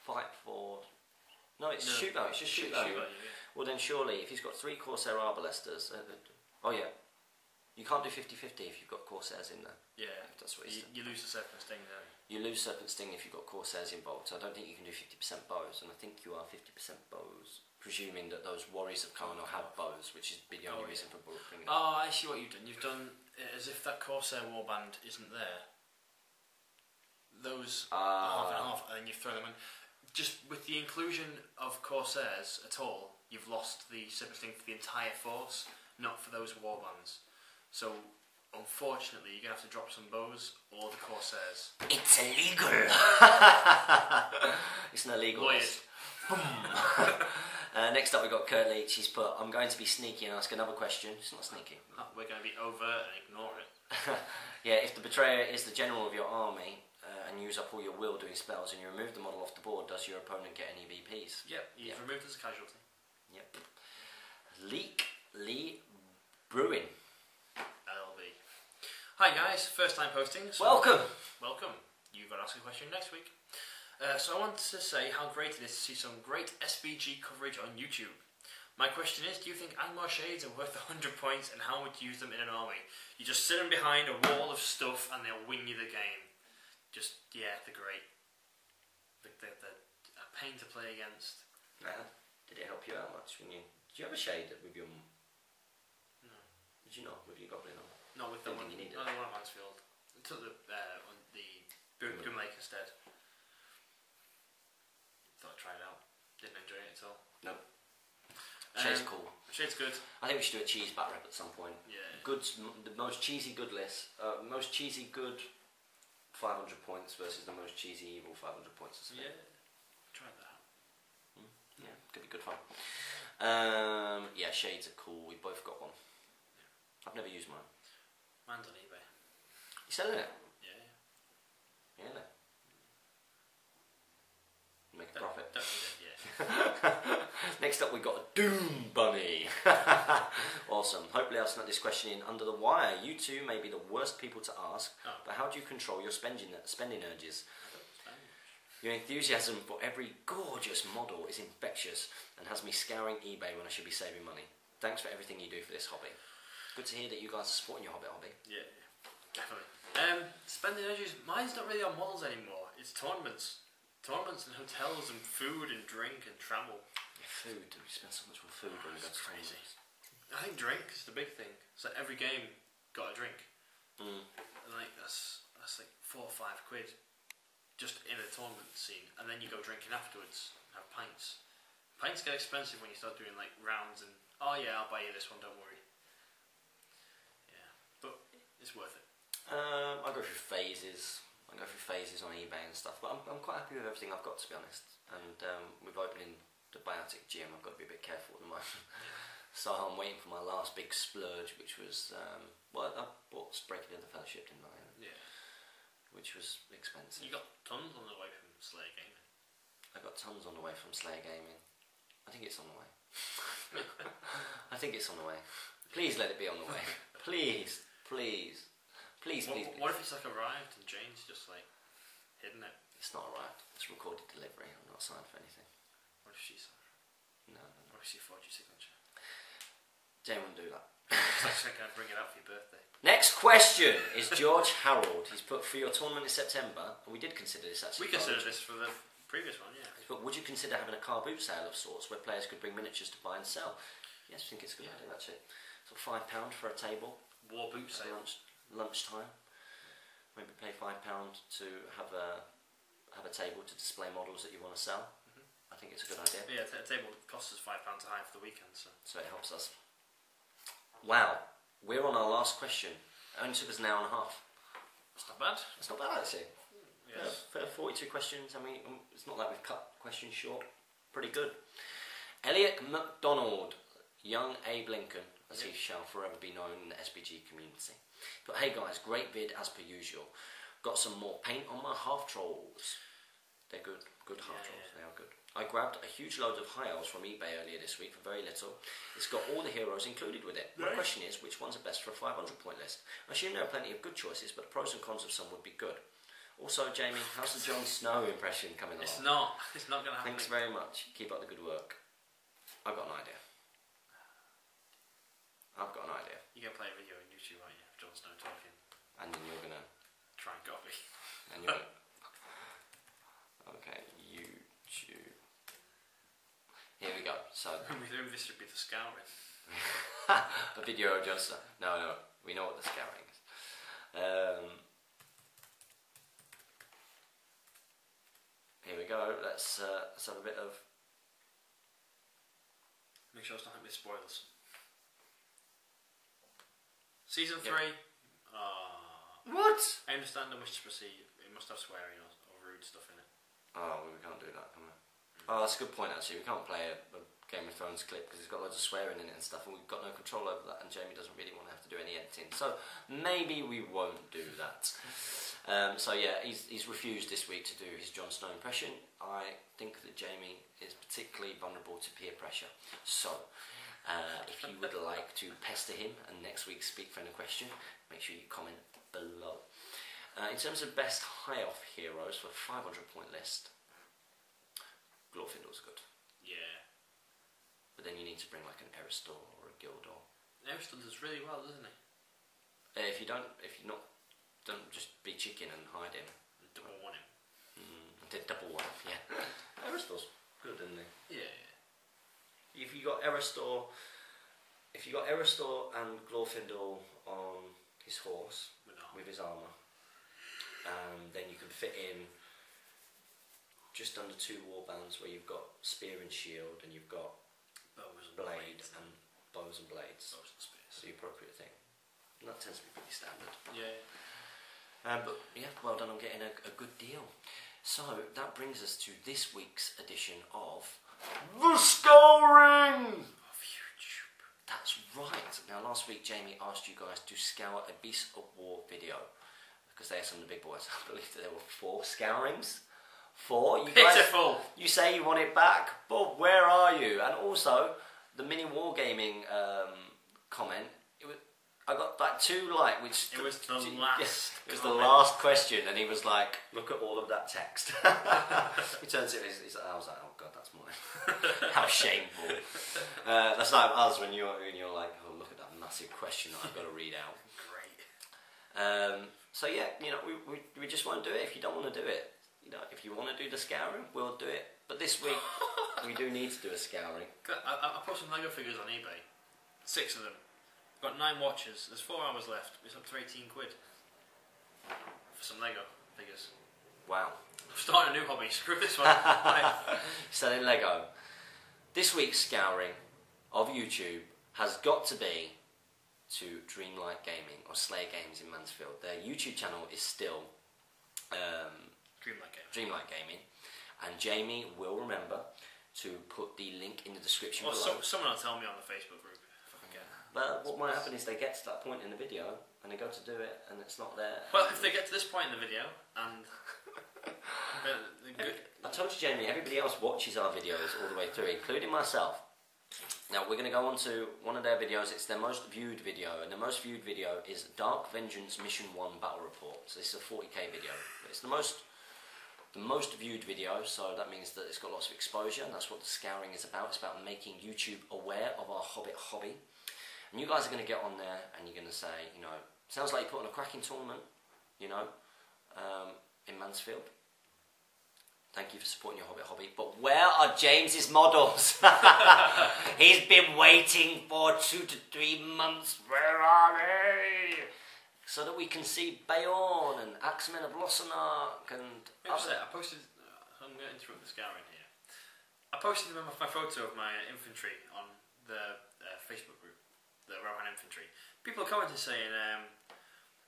Fight for... No, it's shoot value. It's just shoot value. Yeah. Well then surely, if he's got 3 Corsair Arballestas... oh yeah. You can't do 50-50 if you've got Corsairs in there. Yeah. If that's what you lose the Serpent Sting there. You lose Serpent Sting if you've got Corsairs involved, so I don't think you can do 50% bows, and I think you are 50% bows, presuming that those warriors of Kana have bows, which is the only reason for bringing it. Oh, I see what you've done. You've done it as if that Corsair warband isn't there. Those are half and half, and then you throw them in. Just with the inclusion of Corsairs at all, you've lost the Serpent Sting for the entire force, not for those warbands. So, unfortunately, you're going to have to drop some bows or the Corsairs. It's illegal! It's an illegal list. Next up we've got Kurt Leach. He's put, I'm going to be sneaky and ask another question. It's not sneaky. We're going to be overt and ignore it. Yeah, if the betrayer is the general of your army and use up all your will doing spells and you remove the model off the board, does your opponent get any VPs? Yep, you've removed as a casualty. Yep. Lee Bruin. LB. Hi guys, first time posting. So welcome! Welcome. You've got to ask a question next week. So I want to say how great it is to see some great SBG coverage on YouTube. My question is, do you think Angmar Shades are worth 100 points and how would you use them in an army? You just sit them behind a wall of stuff and they'll win you the game. Just, yeah, they're great. They're a pain to play against. Did it help you out much when you... Did you have a shade with your... No. Did you not? With your goblin on? Not with the one. You needed not the one at Mansfield. I took the Boom Lake instead. Thought I'd try it out. Didn't enjoy it at all. No. Shade's cool. Shade's good. I think we should do a cheese bat rep at some point. Yeah. The most cheesy good list. Most cheesy good 500 points versus the most cheesy evil 500 points. Yeah. Try that out. Yeah, could be good fun. Yeah, shades are cool. We both got one. Yeah. I've never used mine. Mine's on eBay. You selling it? Yeah. Yeah. Make a profit. Don't need it, yeah. Next up we got Doom Bunny. Awesome. Hopefully I'll snuck this question in under the wire. You two may be the worst people to ask, but how do you control your spending urges? Your enthusiasm for every gorgeous model is infectious and has me scouring eBay when I should be saving money. Thanks for everything you do for this hobby. Good to hear that you guys are supporting your hobby. Yeah, definitely. Spending urges, mine's not really on models anymore. It's tournaments. Tournaments and hotels and food and drink and travel. Yeah, food. We spend so much on food when we go to crazy. I think drink is the big thing. So every game got a drink. And like that's like £4 or £5 just in a tournament scene, and then you go drinking afterwards, have pints. Pints get expensive when you start doing like rounds and oh yeah, I'll buy you this one, don't worry. Yeah, but it's worth it. I go through phases. I go through phases on eBay and stuff, but I'm quite happy with everything I've got, to be honest. And with opening the Biotic gym, I've got to be a bit careful at the moment. So I'm waiting for my last big splurge, which was well, I bought Breaking of the Fellowship, didn't I? Yeah. Which was expensive. You got tons on the way from Slayer Gaming. I got tons on the way from Slayer Gaming. I think it's on the way. I think it's on the way. Please let it be on the way. Please, please. Please, please. What if it's like arrived and Jane's just like hidden it? It's not arrived. It's recorded delivery. I'm not signed for anything. What if she signed for it? No. What if she forged your signature? Jane wouldn't do that. It's like going to bring it out for your birthday. Next question is George Harold. He's put for your tournament in September, and we did consider this actually. We considered this for the previous one, yeah. But would you consider having a car boot sale of sorts where players could bring miniatures to buy and sell? Yes, I think it's a good idea actually. So £5 for a table. War boot sale. Lunchtime. Maybe pay £5 to have a table to display models that you want to sell. I think it's a good idea. Yeah, a table costs us £5 a hire for the weekend, so it helps us. wow, we're on our last question. It only took us an hour and a half. That's not bad. That's not bad, actually. Yes. 42 questions. I mean, it's not like we've cut questions short. Pretty good. Elliot McDonald, young Abe Lincoln, as he shall forever be known in the SBG community. But hey guys, great vid as per usual. Got some more paint on my half trolls. They're good. Good half trolls. They are good. I grabbed a huge load of high elves from eBay earlier this week for very little. It's got all the heroes included with it. My question is, which ones are best for a 500 point list? I assume there are plenty of good choices, but the pros and cons of some would be good. Also, Jamie, how's the Jon Snow impression coming along? It's not. It's not going to happen. Thanks very much. Keep up the good work. I've got an idea. You're going to play a video on YouTube, aren't you? Of Jon Snow talking. And then you're going to... Try and copy. And you're going to... Okay, YouTube. Here we go. So... This should be the scouring. A video of Jon Snow. No. We know what the scouring is. Here we go. Let's have a bit of... Make sure it's not with spoilers. Season 3. What? I understand and wish to proceed. It must have swearing or rude stuff in it. Oh, well, we can't do that, can we? Oh, that's a good point, actually. We can't play a Game of Thrones clip because it's got loads of swearing in it and stuff, and we've got no control over that, and Jamie doesn't really want to have to do any editing. So maybe we won't do that. So yeah, he's refused this week to do his Jon Snow impression. I think that Jamie is particularly vulnerable to peer pressure. So if you would like to pester him and next week speak for any question, make sure you comment below. In terms of best high elf heroes for 500 point list, Glorfindor's good. Yeah. But then you need to bring like an Eristor or a Gildor. Eristor does really well, doesn't he? If you don't just be chicken and hide him. Double one him. Did double one, yeah. Eristor's good, isn't he? Yeah. If you got Eristor and Glorfindor on his horse with his armour, then you can fit in just under 2 warbands where you've got spear and shield, and you've got bows and blades and bows and blades. Bows and spears. The appropriate thing. And that tends to be pretty standard. Yeah. But yeah, well done on getting a good deal. So that brings us to this week's edition of The Scouring of YouTube. That's right. Now last week Jamie asked you guys to scour a Beast of War video because they are some of the big boys. I believe that there were 4 scourings. 4? You guys, pitiful! You say you want it back, but where are you? And also, the mini wargaming comment, I got like 2 which... It was the last... It was the last question, and he was like, look at all of that text. He turns it, I was like, oh god, that's mine. How shameful. That's like us when you're like, oh look at that massive question that I've got to read out. Great. So yeah, we just won't do it if you don't want to do it. If you want to do the scouring, we'll do it. But this week, we do need to do a scouring. I put some Lego figures on eBay. 6 of them. I've got 9 watches. There's 4 hours left. It's up to 18 quid. For some Lego figures. Wow. I'm starting a new hobby. Screw this one. Selling Lego. This week's scouring of YouTube has got to be to Dreamlight Gaming, or Slayer Games in Mansfield. Their YouTube channel is still... Dreamlight Gaming, and Jamie will remember to put the link in the description below. Someone will tell me on the Facebook group if I forget. But what might happen is they get to that point in the video and they go to do it and it's not there. Well, if they get to this point in the video and I told you, Jamie, everybody else watches our videos all the way through, including myself. Now we're going to go on to one of their videos. It's their most viewed video, and the most viewed video is Dark Vengeance Mission 1 Battle Report. So this is a 40k video. It's the most viewed video, so that means that it's got lots of exposure, and that's what the scouring is about. It's about making YouTube aware of our Hobbit hobby. And you guys are going to get on there and you're going to say, sounds like you put on a cracking tournament, in Mansfield. Thank you for supporting your Hobbit hobby. But where are James's models? He's been waiting for 2 to 3 months. Where are they? So that we can see Beorn and Axemen of Lossenark and... I posted... I'm going to interrupt the scouring here. I posted my photo of my infantry on the Facebook group. the Rohan infantry. People are commenting saying,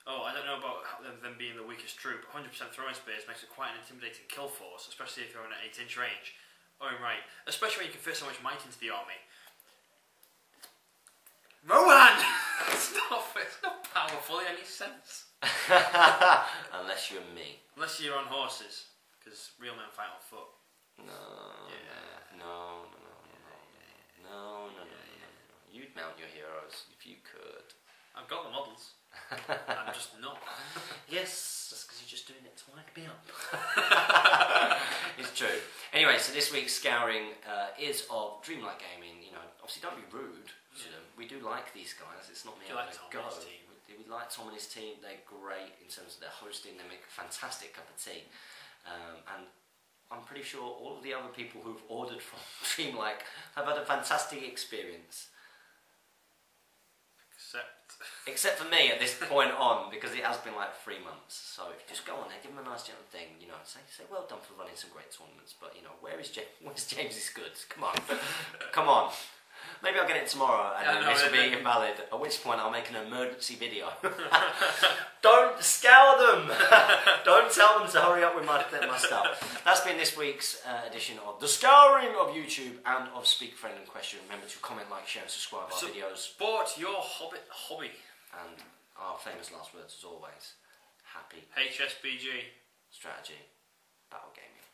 oh, I don't know about them being the weakest troop. 100% throwing spears makes it quite an intimidating kill force, especially if you're on an 8-inch range. Oh, right. Especially when you can fit so much might into the army. Rohan! It's not powerful in any sense. Unless you're me. Unless you're on horses, because real men fight on foot. No. You'd mount your heroes if you could. I've got the models. I'm just not. Yes, that's because you're just doing it to wind me up. It's true. Anyway, so this week's scouring is of Dreamlight Gaming. You know, obviously don't be rude to them. We do like these guys. It's not me having a go. We like Tom and his team. They're great in terms of their hosting. They make a fantastic cup of tea. And I'm pretty sure all of the other people who've ordered from Dreamlight have had a fantastic experience. Except for me at this point on, because it has been like 3 months. So if you just go on there, give them a nice gentle thing, you know, say well done for running some great tournaments. But you know, where's James's goods? Come on, come on. Maybe I'll get it tomorrow, and this will be invalid. At which point I'll make an emergency video. Don't scour them. Don't tell them to hurry up with my stuff. That's been this week's edition of the scouring of YouTube and of Speak Friend and Question. Remember to comment, like, share, and subscribe our videos. Support your Hobbit hobby. And our famous last words, as always: happy HSBG strategy battle gaming.